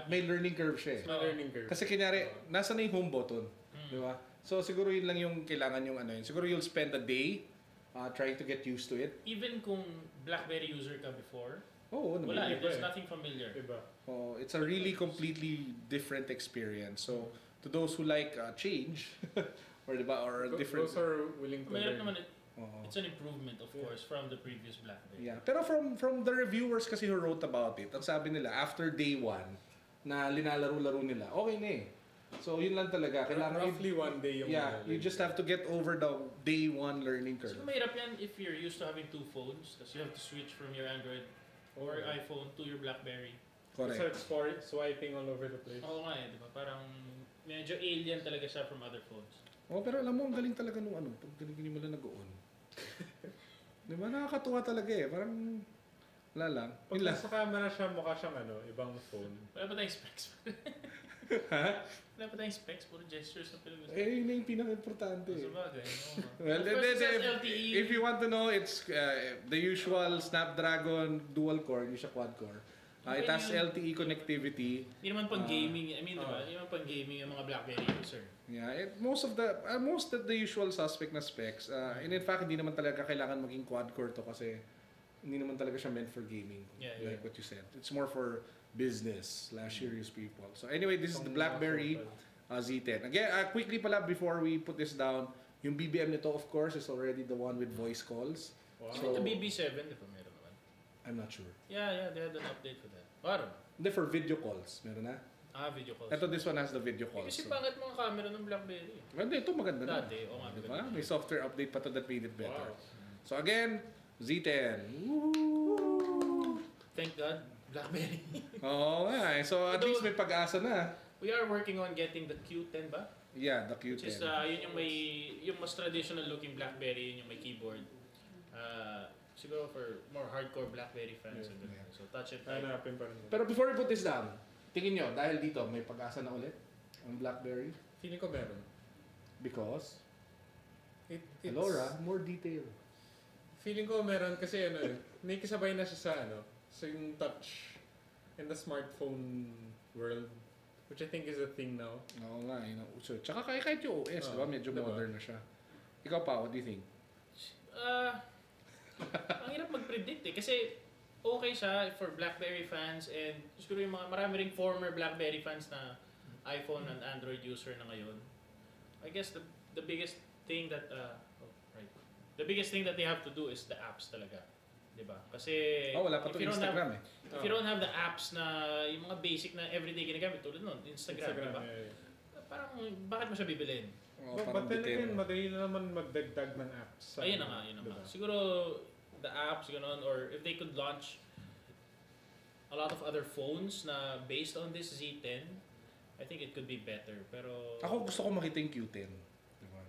[SPEAKER 2] may learning curve siya eh.
[SPEAKER 4] May learning curve.
[SPEAKER 2] Kasi kunyari, nasa na yung home button. Di ba? So siguro yun lang yung kailangan yung ano yun. Siguro you'll spend a day trying to get used to it.
[SPEAKER 3] Even kung BlackBerry user ka before,
[SPEAKER 2] wala.
[SPEAKER 3] There's nothing familiar.
[SPEAKER 4] Iba.
[SPEAKER 2] It's a really completely different experience. So to those who like change, or diba, or different.
[SPEAKER 4] Those are willing to
[SPEAKER 3] Mayroon
[SPEAKER 4] learn.
[SPEAKER 3] naman it's an improvement of course from the previous BlackBerry.
[SPEAKER 2] Yeah. Pero from the reviewers kasi who wrote about it, ang sabi nila after day 1 na linalaro-laro nila, okay na eh. So yun lang talaga. Kailangan
[SPEAKER 4] roughly one day yung
[SPEAKER 2] you just have to get over the day 1 learning curve.
[SPEAKER 3] So mahirap yan if you're used to having two phones, kasi you have to switch from your Android or iPhone to your BlackBerry.
[SPEAKER 2] Correct.
[SPEAKER 4] So it's swiping all over the place.
[SPEAKER 3] Oo nga di ba? Parang medyo alien talaga siya from other phones.
[SPEAKER 2] Pero alam mo, ang galing talaga nung pag galing mo lang nag-on. Di ba? Nakakatuwa talaga eh. Parang, wala lang.
[SPEAKER 4] Pag nasa camera siya, mukha siyang ibang phone.
[SPEAKER 3] Wala pa tayong specs. Wala pa tayong specs, puro gestures na Pilipinas.
[SPEAKER 2] Yun na yung pinaka-importante.
[SPEAKER 3] Sabagay.
[SPEAKER 2] Well, if you want to know, it's the usual Snapdragon dual-core, hindi siya quad-core. It has LTE connectivity.
[SPEAKER 3] Hindi naman pang gaming. I mean, diba? Hindi naman pang gaming yung mga BlackBerry user.
[SPEAKER 2] Yeah, most of the usual suspect na specs. And in fact, hindi naman talaga kailangan maging quad-core to kasi hindi naman talaga siya meant for gaming. Like what you said. It's more for business / serious people. So anyway, this is the BlackBerry Z10. Again, quickly pala before we put this down, yung BBM nito of course is already the one with voice calls.
[SPEAKER 3] Wow. So, the BB7, di ba meron naman?
[SPEAKER 2] I'm not sure.
[SPEAKER 3] Yeah, they had an update for that. Parang?
[SPEAKER 2] Hindi, for video calls. Meron na?
[SPEAKER 3] Video calls.
[SPEAKER 2] Ito, this one has the video calls.
[SPEAKER 3] Kasi pangit mga camera ng BlackBerry.
[SPEAKER 2] Hindi, ito maganda na.
[SPEAKER 3] Dati, nga.
[SPEAKER 2] Diba? May software update pa to that made it better.
[SPEAKER 4] Wow.
[SPEAKER 2] So again, Z10. Woo!
[SPEAKER 3] Thank God, BlackBerry.
[SPEAKER 2] Oo nga eh. So at least may pag-asa na.
[SPEAKER 3] We are working on getting the Q10 ba?
[SPEAKER 2] Yeah, the Q10.
[SPEAKER 3] Which is, yun yung mas traditional looking BlackBerry, yun yung may keyboard. Siguro for more hardcore BlackBerry fans. So touch it.
[SPEAKER 4] Hanapin pa rin.
[SPEAKER 2] Pero before we put this down,
[SPEAKER 6] tingin nyo, dahil dito, may pag-asa na ulit ang BlackBerry?
[SPEAKER 4] Feeling ko meron.
[SPEAKER 6] Because,
[SPEAKER 4] It's,
[SPEAKER 6] Alora, more detail.
[SPEAKER 4] Feeling ko meron kasi may kasabay na siya sa yung touch in the smartphone world, which I think is a thing now.
[SPEAKER 6] Oo nga, yun ang uso. Tsaka kahit yung OS, diba? Medyo modern na siya. Ikaw pa, what do you think?
[SPEAKER 3] Ang hirap mag-predict kasi okay siya for BlackBerry fans and siguro yung mga marami ring former BlackBerry fans na iPhone and Android user na ngayon. I guess the biggest thing that the biggest thing that they have to do is the apps talaga. 'Di ba? Kasi
[SPEAKER 6] wala pa to Instagram
[SPEAKER 3] if you don't have the apps na yung mga basic na everyday ginagamit tulad nun, Instagram, 'di ba? Parang bakit mo siya bibilhin?
[SPEAKER 4] But then again, madali na naman magdagdag ng apps.
[SPEAKER 3] Ayun na nga. Diba? Siguro the apps gano'n or if they could launch a lot of other phones na based on this Z10, I think it could be better. Pero
[SPEAKER 6] ako gusto ko makita yung Q10. Diba?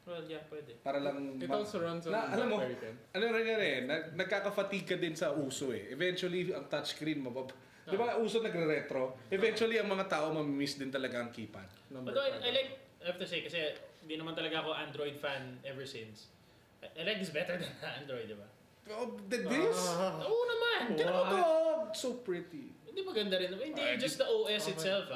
[SPEAKER 3] Well, yeah, pwede.
[SPEAKER 6] Para lang
[SPEAKER 4] it also runs on
[SPEAKER 6] alam mo,
[SPEAKER 4] BlackBerry 10.
[SPEAKER 6] ano rin yan nagkaka-fatigue ka din sa uso Eventually, ang touchscreen di ba uso nagre-retro? Eventually, ang mga tao mamimiss din talaga ang keypad.
[SPEAKER 3] Although I have to say, kasi hindi naman talaga ako Android fan ever since. I like this better than Android, di ba?
[SPEAKER 6] Oh, this?
[SPEAKER 3] Oo naman!
[SPEAKER 6] Oh, so pretty.
[SPEAKER 3] Hindi maganda rin. Hindi, just the OS itself,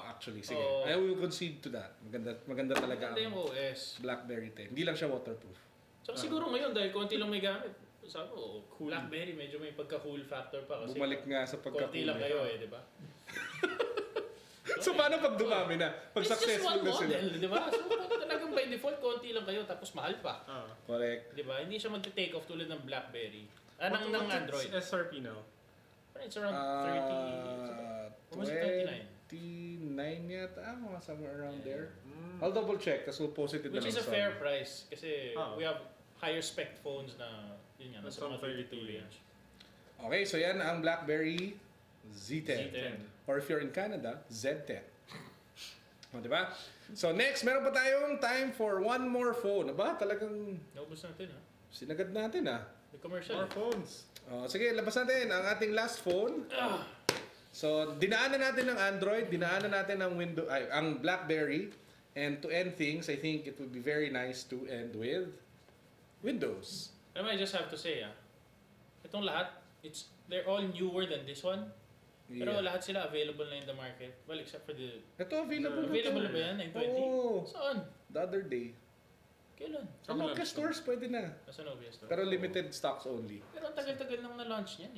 [SPEAKER 6] Actually, sige. I will concede to that. Maganda talaga
[SPEAKER 3] maganda yung OS.
[SPEAKER 6] BlackBerry 10. Hindi lang siya waterproof.
[SPEAKER 3] Tsaka siguro ngayon, dahil konti lang may gamit, sabi ko, BlackBerry, medyo may pagka-cool factor pa. Kasi
[SPEAKER 6] bumalik nga sa pagka-cool.
[SPEAKER 3] Konti lang kayo di ba?
[SPEAKER 6] So, paano pag dumami na? Pag successful na sila?
[SPEAKER 3] Model, di ba? So, talagang by default, konti lang kayo, tapos mahal pa.
[SPEAKER 6] Correct.
[SPEAKER 3] Di ba? Hindi siya mag-take off tulad ng BlackBerry. ng Android.
[SPEAKER 4] What's SRP now?
[SPEAKER 3] It's around 30. Or was it
[SPEAKER 6] 29 yata, mga somewhere around there. I'll double check, kasi we'll post it in the
[SPEAKER 3] Which
[SPEAKER 6] next
[SPEAKER 3] is a fair price. Kasi we have higher spec phones na, yun nga, nasa mga 32 range.
[SPEAKER 6] Okay, so yan ang BlackBerry Z10. Or if you're in Canada, Z10. O, diba? So next, meron pa tayong time for one more phone. Aba, talagang
[SPEAKER 3] Naubos natin,
[SPEAKER 6] sinagad natin,
[SPEAKER 3] The commercial.
[SPEAKER 4] More phones.
[SPEAKER 6] Sige, labas natin ang ating last phone. So, dinaanan natin ng Android, dinaanan natin ng ang BlackBerry. And to end things, I think it would be very nice to end with Windows.
[SPEAKER 3] I just have to say, itong lahat, they're all newer than this one. Pero lahat sila available na in the market. Well, except for the...
[SPEAKER 6] Ito, available
[SPEAKER 3] na ba yan? 920?
[SPEAKER 6] Oo.
[SPEAKER 3] Saan?
[SPEAKER 6] The other day.
[SPEAKER 3] Kailan?
[SPEAKER 6] Sa Nokia stores, pwede na.
[SPEAKER 3] Sa Nokia store.
[SPEAKER 6] Pero limited stocks only.
[SPEAKER 3] Pero ang tagal-tagal nang na-launch niyan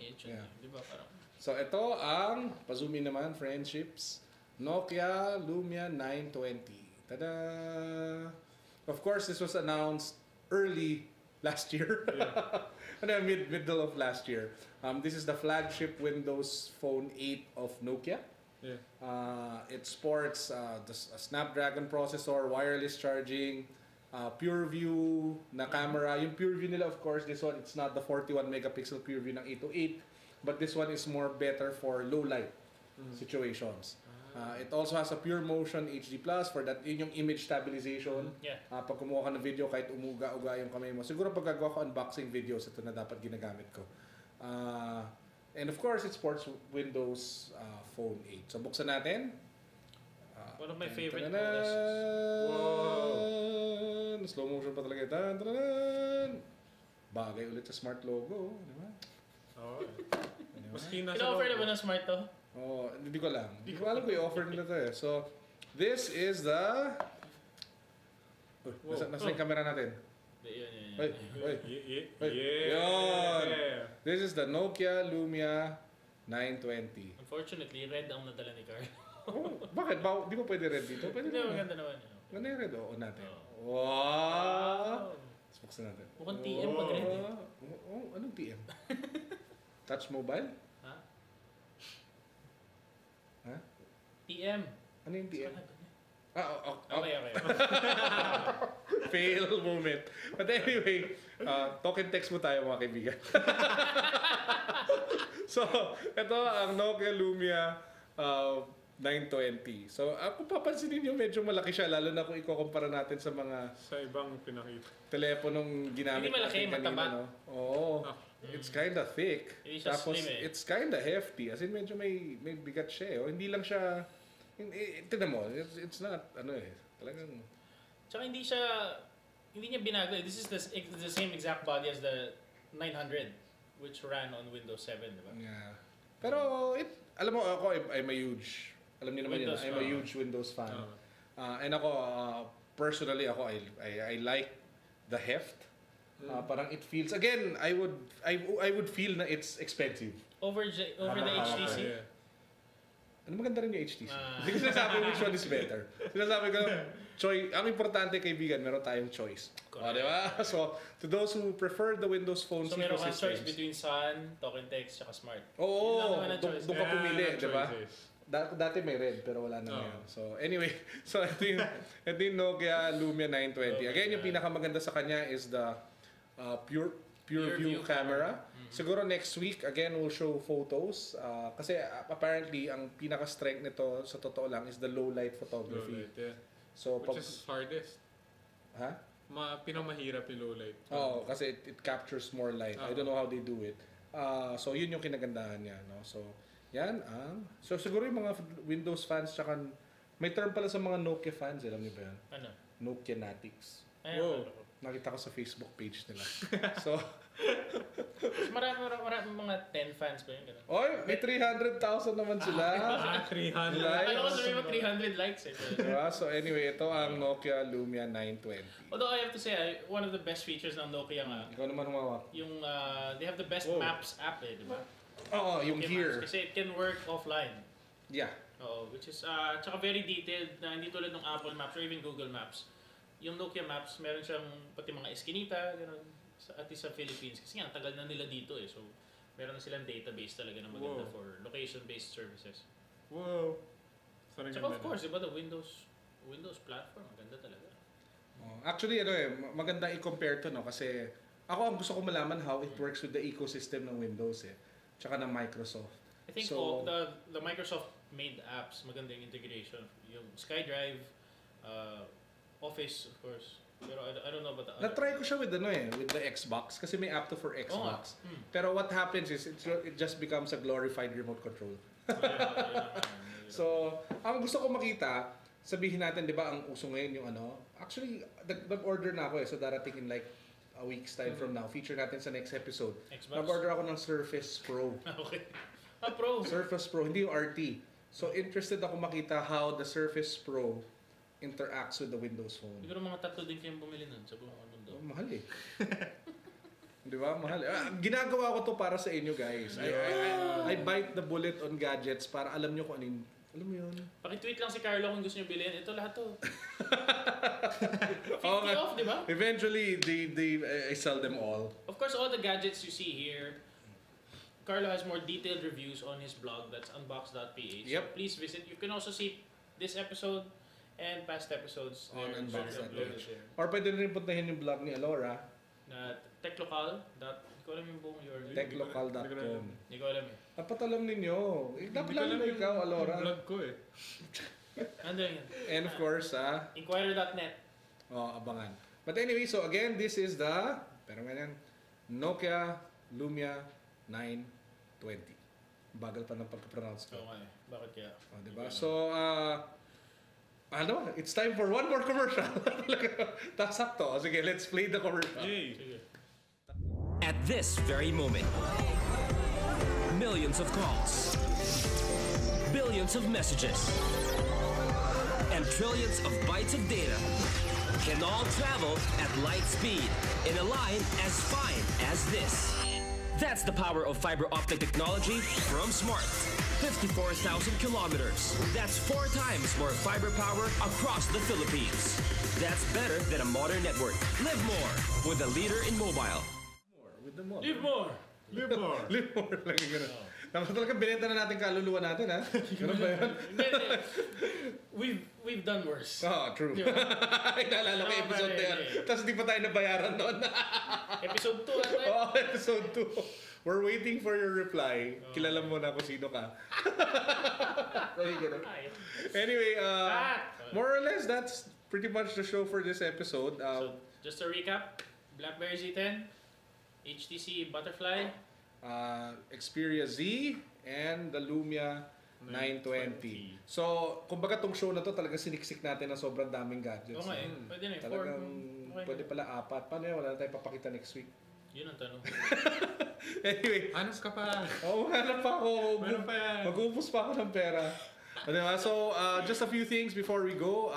[SPEAKER 3] Di ba? Parang...
[SPEAKER 6] So, ito ang, pa-zoom in naman, friendships, Nokia Lumia 920. Tada! Of course, this was announced early last year. Middle of last year. This is the flagship Windows Phone 8 of Nokia. It sports a Snapdragon processor, wireless charging, PureView na camera. Yung PureView nila, of course, this one, it's not the 41 megapixel PureView ng 808, but this one is more better for low light situations. It also has a Pure Motion HD Plus for that, yun yung image stabilization. Pag kumuha ka ng video, kahit umuga-uga yung kamay mo. Siguro pag gagawa ko unboxing videos, ito na dapat ginagamit ko. And of course, it supports Windows Phone 8. So buksan natin.
[SPEAKER 3] One of my favorite OSs.
[SPEAKER 6] Wow! Slow motion pa talaga. Bagay ulit sa smart logo. Di ba?
[SPEAKER 3] Ina-offer na ba ng smart to?
[SPEAKER 6] Hindi ko alam. Hindi ko alam kung i-offer nila to So, this is the... Nasa yung camera natin?
[SPEAKER 3] Yun.
[SPEAKER 6] Yun! This is the Nokia Lumia 920.
[SPEAKER 3] Unfortunately, red ang nadala ni Carlo.
[SPEAKER 6] Bakit? Di ba pwede red dito? Pwede
[SPEAKER 3] naman. Maganda naman.
[SPEAKER 6] Ganda yung red. Oo, natin. Wow! Let's buksan natin.
[SPEAKER 3] Mukhang TM pag red
[SPEAKER 6] Anong TM? Touch mobile?
[SPEAKER 3] TM.
[SPEAKER 6] Ano yung TM?
[SPEAKER 3] Okay.
[SPEAKER 6] Fail moment. But anyway, talk and text mo tayo mga kaibigan. So, ito ang Nokia Lumia 920. So, kung papansinin nyo, medyo malaki siya, lalo na kung ikukumpara natin sa mga
[SPEAKER 4] sa ibang pinakita.
[SPEAKER 6] teleponong ginamit
[SPEAKER 3] natin kanina. Hindi malaki, mataba.
[SPEAKER 6] Oo. It's kind of thick.
[SPEAKER 3] Hindi siya
[SPEAKER 6] Tapos
[SPEAKER 3] slim eh.
[SPEAKER 6] it's kind of hefty. As in medyo may bigat siya eh. O, hindi lang siya tignan mo, it's not ano eh. Talagang
[SPEAKER 3] Tsaka hindi niya binago. This is the same exact body as the 900 which ran on Windows 7, di ba?
[SPEAKER 6] yeah. Pero alam mo ako I'm a huge alam niyo naman
[SPEAKER 3] Windows
[SPEAKER 6] yun, I'm a
[SPEAKER 3] fan.
[SPEAKER 6] huge Windows fan. And ako personally I like the heft. Parang it feels again I would feel na it's expensive.
[SPEAKER 3] Over the HTC.
[SPEAKER 6] Yeah. Ano maganda rin yung HTC. Hindi ko sinasabi which one is better. Sinasabi ko, ang importante kaibigan, meron tayong choice. Di ba? So, to those who prefer the Windows Phone
[SPEAKER 3] So meron kang choice
[SPEAKER 6] ecosystems.
[SPEAKER 3] between Sun, Talk and Text, tsaka Smart.
[SPEAKER 6] Oo,
[SPEAKER 3] Yun lang naman ang choice.
[SPEAKER 6] doon ka pumili, di ba?
[SPEAKER 4] choices.
[SPEAKER 6] Dati may red, pero wala na ngayon. So, anyway, so ito yung Nokia Lumia 920. Again, yung pinakamaganda sa kanya is the pure view camera. Siguro next week, again, we'll show photos. Kasi apparently, ang pinaka-strength nito, sa totoo lang, is the low light photography.
[SPEAKER 4] Low light, yeah.
[SPEAKER 6] So,
[SPEAKER 4] Which is hardest.
[SPEAKER 6] Ha?
[SPEAKER 4] Pinamahirap yung low light.
[SPEAKER 6] Oo, kasi it captures more light. I don't know how they do it. So, yun yung kinagandahan niya. No? So, yan. So, siguro yung mga Windows fans, tsaka may term pala sa mga Nokia fans. Alam niyo ba yan?
[SPEAKER 3] Ano?
[SPEAKER 6] Nokia Natics.
[SPEAKER 3] Ayun.
[SPEAKER 6] Nakita ko sa Facebook page nila. So,
[SPEAKER 3] Marami mga 10 fans ba yun? Ganun.
[SPEAKER 6] oy, may 300,000 naman sila.
[SPEAKER 4] 300.
[SPEAKER 3] Akala ko sabihin mo 300 likes eh.
[SPEAKER 6] Diba? So anyway, ito ang Nokia Lumia 920.
[SPEAKER 3] Although I have to say, one of the best features ng Nokia nga,
[SPEAKER 6] Ikaw naman humawak.
[SPEAKER 3] yung they have the best Maps app eh, di ba?
[SPEAKER 6] Oo, yung
[SPEAKER 3] Nokia
[SPEAKER 6] here.
[SPEAKER 3] Maps, kasi it can work offline.
[SPEAKER 6] Yeah.
[SPEAKER 3] Oo, which is, tsaka very detailed na hindi tulad ng Apple Maps or even Google Maps. Yung Nokia Maps, meron siyang pati mga eskinita, gano'n, at least sa Philippines. Kasi nga, tagal na nila dito eh. So, meron na silang database talaga na maganda for location-based services.
[SPEAKER 4] Wow.
[SPEAKER 3] Tsaka of course, diba the Windows platform, maganda talaga.
[SPEAKER 6] Actually, maganda i-compare to, no? Kasi ako ang gusto ko malaman how it works with the ecosystem ng Windows eh. Tsaka ng Microsoft.
[SPEAKER 3] I think the Microsoft made apps, maganda yung integration. Yung SkyDrive, Office, of course. Pero I don't know about the other.
[SPEAKER 6] Na-try ko siya with the Xbox kasi may app to for Xbox. Pero what happens is it just becomes a glorified remote control. So, ang gusto ko makita, sabihin natin 'di ba ang uso ngayon yung actually nag-order na ako so darating in like a week's time from now. Feature natin sa next episode.
[SPEAKER 3] Xbox?
[SPEAKER 6] Nag-order ako ng Surface Pro.
[SPEAKER 3] Okay. Pro.
[SPEAKER 6] Surface Pro, hindi yung RT. So interested ako makita how the Surface Pro interacts with the Windows Phone.
[SPEAKER 3] Siguro mga 3 din kayong bumili nun sa buong mundo.
[SPEAKER 6] Mahal eh. Di ba? Mahal. Ginagawa ko to para sa inyo guys. I bite the bullet on gadgets para alam nyo kung ano alam mo yun?
[SPEAKER 3] Paki-tweet lang si Carlo kung gusto nyo bilhin. Ito lahat to. 50 off, di ba?
[SPEAKER 6] Eventually, I sell them all.
[SPEAKER 3] Of course, all the gadgets you see here, Carlo has more detailed reviews on his blog. That's unbox.ph.
[SPEAKER 6] Yep.
[SPEAKER 3] So please visit. You can also see this episode and past episodes
[SPEAKER 6] On
[SPEAKER 3] there.
[SPEAKER 6] Unbox.ph. Or pwede rin puntahin yung blog ni Alora.
[SPEAKER 3] Na techlocal. Hindi ko alam yung buong URL.
[SPEAKER 6] Techlocal.com.
[SPEAKER 3] Hindi ko alam eh.
[SPEAKER 6] Dapat alam ninyo. Dapat alam na ikaw, Alora.
[SPEAKER 4] Yung vlog ko eh.
[SPEAKER 3] Ano yun?
[SPEAKER 6] And of course,
[SPEAKER 3] Inquirer.net.
[SPEAKER 6] abangan. But anyway, so again, this is the Nokia Lumia 920. Bagal pa ng pagka-pronounce ko.
[SPEAKER 3] Okay. Bakit kaya?
[SPEAKER 6] Diba? So, it's time for one more commercial. Tapos sakto. Sige, let's play the commercial.
[SPEAKER 3] Sige.
[SPEAKER 5] At this very moment, millions of calls, billions of messages, and trillions of bytes of data can all travel at light speed in a line as fine as this. That's the power of fiber optic technology from Smart. 54,000 kilometers. That's 4 times more fiber power across the Philippines. That's better than a modern network. Live more with a leader in mobile.
[SPEAKER 6] With the more.
[SPEAKER 3] Live more!
[SPEAKER 4] Live more.
[SPEAKER 6] Live more. Lagi ganun. Dapat talaga binenta na natin kaluluwa natin, ha? Ganun ba yun?
[SPEAKER 3] We've done worse.
[SPEAKER 6] True.
[SPEAKER 3] Di ba?
[SPEAKER 6] Naalala ko yung episode na yan. Tapos di pa tayo nabayaran noon.
[SPEAKER 3] Episode 2 ata eh.
[SPEAKER 6] Episode 2. We're waiting for your reply. Kilala mo na kung sino ka. Anyway, more or less, that's pretty much the show for this episode.
[SPEAKER 3] So, just to recap, BlackBerry Z10, HTC Butterfly.
[SPEAKER 6] Xperia Z, and the Lumia 920. So, kumbaga tong show na to talaga siniksik natin ng sobrang daming gadgets.
[SPEAKER 3] Okay, pwede na.
[SPEAKER 6] Talagang pwede pala 4. Paano yun? Wala na tayong papakita next week.
[SPEAKER 3] Yun ang tanong.
[SPEAKER 6] Anyway.
[SPEAKER 4] Hanap ka pa.
[SPEAKER 6] Hanap pa ako.
[SPEAKER 4] Meron pa yan.
[SPEAKER 6] Mag-uupos pa ako ng pera. So, just a few things before we go.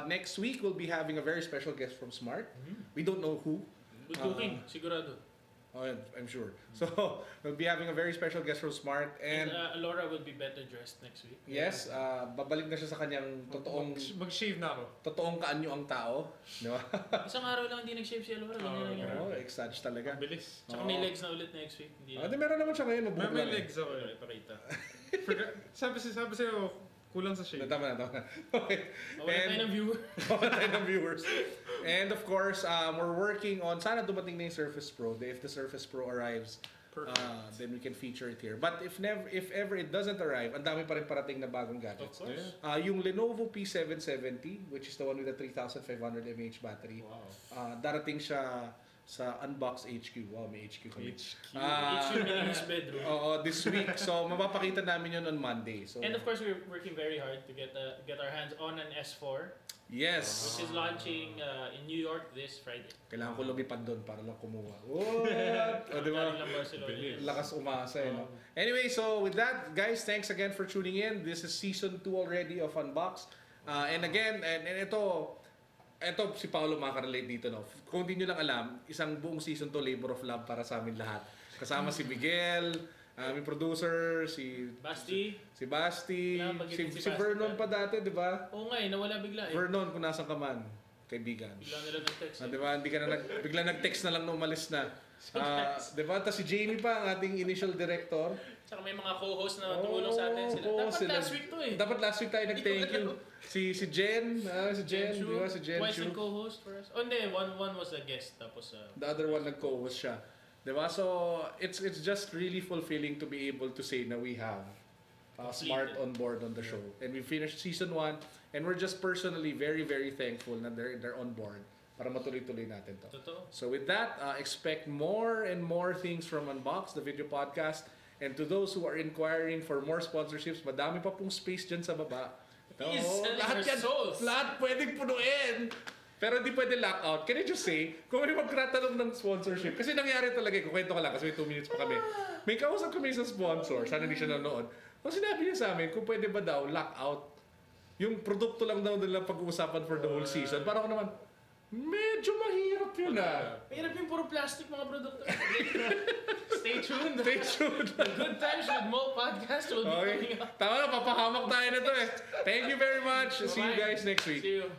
[SPEAKER 6] Next week, we'll be having a very special guest from Smart. We don't know who.
[SPEAKER 3] Good cooking, sigurado.
[SPEAKER 6] Oh, I'm sure. So, we'll be having a very special guest from Smart. And
[SPEAKER 3] Alora will be better dressed next week.
[SPEAKER 6] yes, babalik na siya sa kanyang totoong
[SPEAKER 4] Mag-shave na ako.
[SPEAKER 6] totoong kaanyo ang tao. Di ba?
[SPEAKER 3] Isang araw lang hindi nag-shave si Alora. Ganyan lang yun.
[SPEAKER 6] Exage talaga.
[SPEAKER 4] Bilis.
[SPEAKER 3] Tsaka may legs na ulit next week. Hindi
[SPEAKER 6] Di meron naman siya ngayon. Mabuhok
[SPEAKER 4] May
[SPEAKER 6] lang.
[SPEAKER 4] legs ako.
[SPEAKER 3] na ipakita.
[SPEAKER 4] Sabi sa'yo, kulang sa shave.
[SPEAKER 6] Tama na. Okay.
[SPEAKER 3] Wala tayo ng viewer.
[SPEAKER 6] Wala tayo ng viewers. And of course, we're working on, sana dumating na yung Surface Pro. If the Surface Pro arrives, then we can feature it here. But if ever it doesn't arrive, ang dami pa rin parating na bagong gadgets.
[SPEAKER 3] Of course.
[SPEAKER 6] Yung Lenovo P770, which is the one with the 3,500 mAh battery, darating siya sa Unbox HQ. Wow, may HQ kami.
[SPEAKER 3] HQ in his bedroom.
[SPEAKER 6] This week. So, mapapakita namin yun on Monday. So,
[SPEAKER 3] And of course, we're working very hard to get our hands on an S4,
[SPEAKER 6] yes.
[SPEAKER 3] which is launching in New York this Friday.
[SPEAKER 6] Kailangan ko lumipad doon para lang kumuha. What? Di ba?
[SPEAKER 3] Galing lang Barcelona.
[SPEAKER 6] Lakas umasa no? Anyway, so with that, guys, thanks again for tuning in. This is season 2 already of Unbox. And again, and ito si Paolo makarelate dito, no? Kung di nyo lang alam, isang buong season to labor of love para sa amin lahat. Kasama si Miguel, aming producer, si Basti, si Vernon pa dati, di ba?
[SPEAKER 3] Oo nga nawala bigla eh.
[SPEAKER 6] Vernon, kung nasan ka man, kaibigan.
[SPEAKER 3] Bigla nila nag-text eh.
[SPEAKER 6] Di ba? Hindi ka na bigla nag-text na lang na umalis na. Di ba? Tapos si Jamie pa, ang ating initial director.
[SPEAKER 3] Tsaka may mga co-host na tumulong sa atin sila. Dapat last week to eh.
[SPEAKER 6] Dapat last week tayo nag-thank you. Si Jen, di ba? Si Jen
[SPEAKER 3] Twice
[SPEAKER 6] Chu.
[SPEAKER 3] a co-host for us. Oh hindi, one was a guest. Tapos
[SPEAKER 6] The other one nag-co-host siya. Di ba? So, it's just really fulfilling to be able to say na we have Smart on board on the show. And we finished season 1 and we're just personally very, very thankful na they're on board para matuloy-tuloy natin to.
[SPEAKER 3] Totoo.
[SPEAKER 6] So with that, expect more and more things from Unbox, the video podcast. And to those who are inquiring for more sponsorships, madami pa pong space dyan sa baba.
[SPEAKER 3] He is selling
[SPEAKER 6] lahat
[SPEAKER 3] our souls.
[SPEAKER 6] Lahat pwedeng punuin. Pero hindi pwede lockout. Can I just say, kung may magkatanong ng sponsorship, kasi nangyari talaga, kukwento ko lang kasi may 2 minutes pa kami. May kausap kami sa sponsor, sana hindi siya nanonood. Kung sinabi niya sa amin, kung pwede ba daw lockout, yung produkto lang daw nila pag-uusapan for the whole season. Parang ako naman, medyo mahirap yun
[SPEAKER 3] Mahirap yung puro plastic mga produkto. Stay tuned.
[SPEAKER 6] Stay tuned.
[SPEAKER 3] The Good Times with Mo podcast will be coming up.
[SPEAKER 6] Tama na, papahamak tayo na to eh. Thank you very much. See you guys next week.
[SPEAKER 3] See you.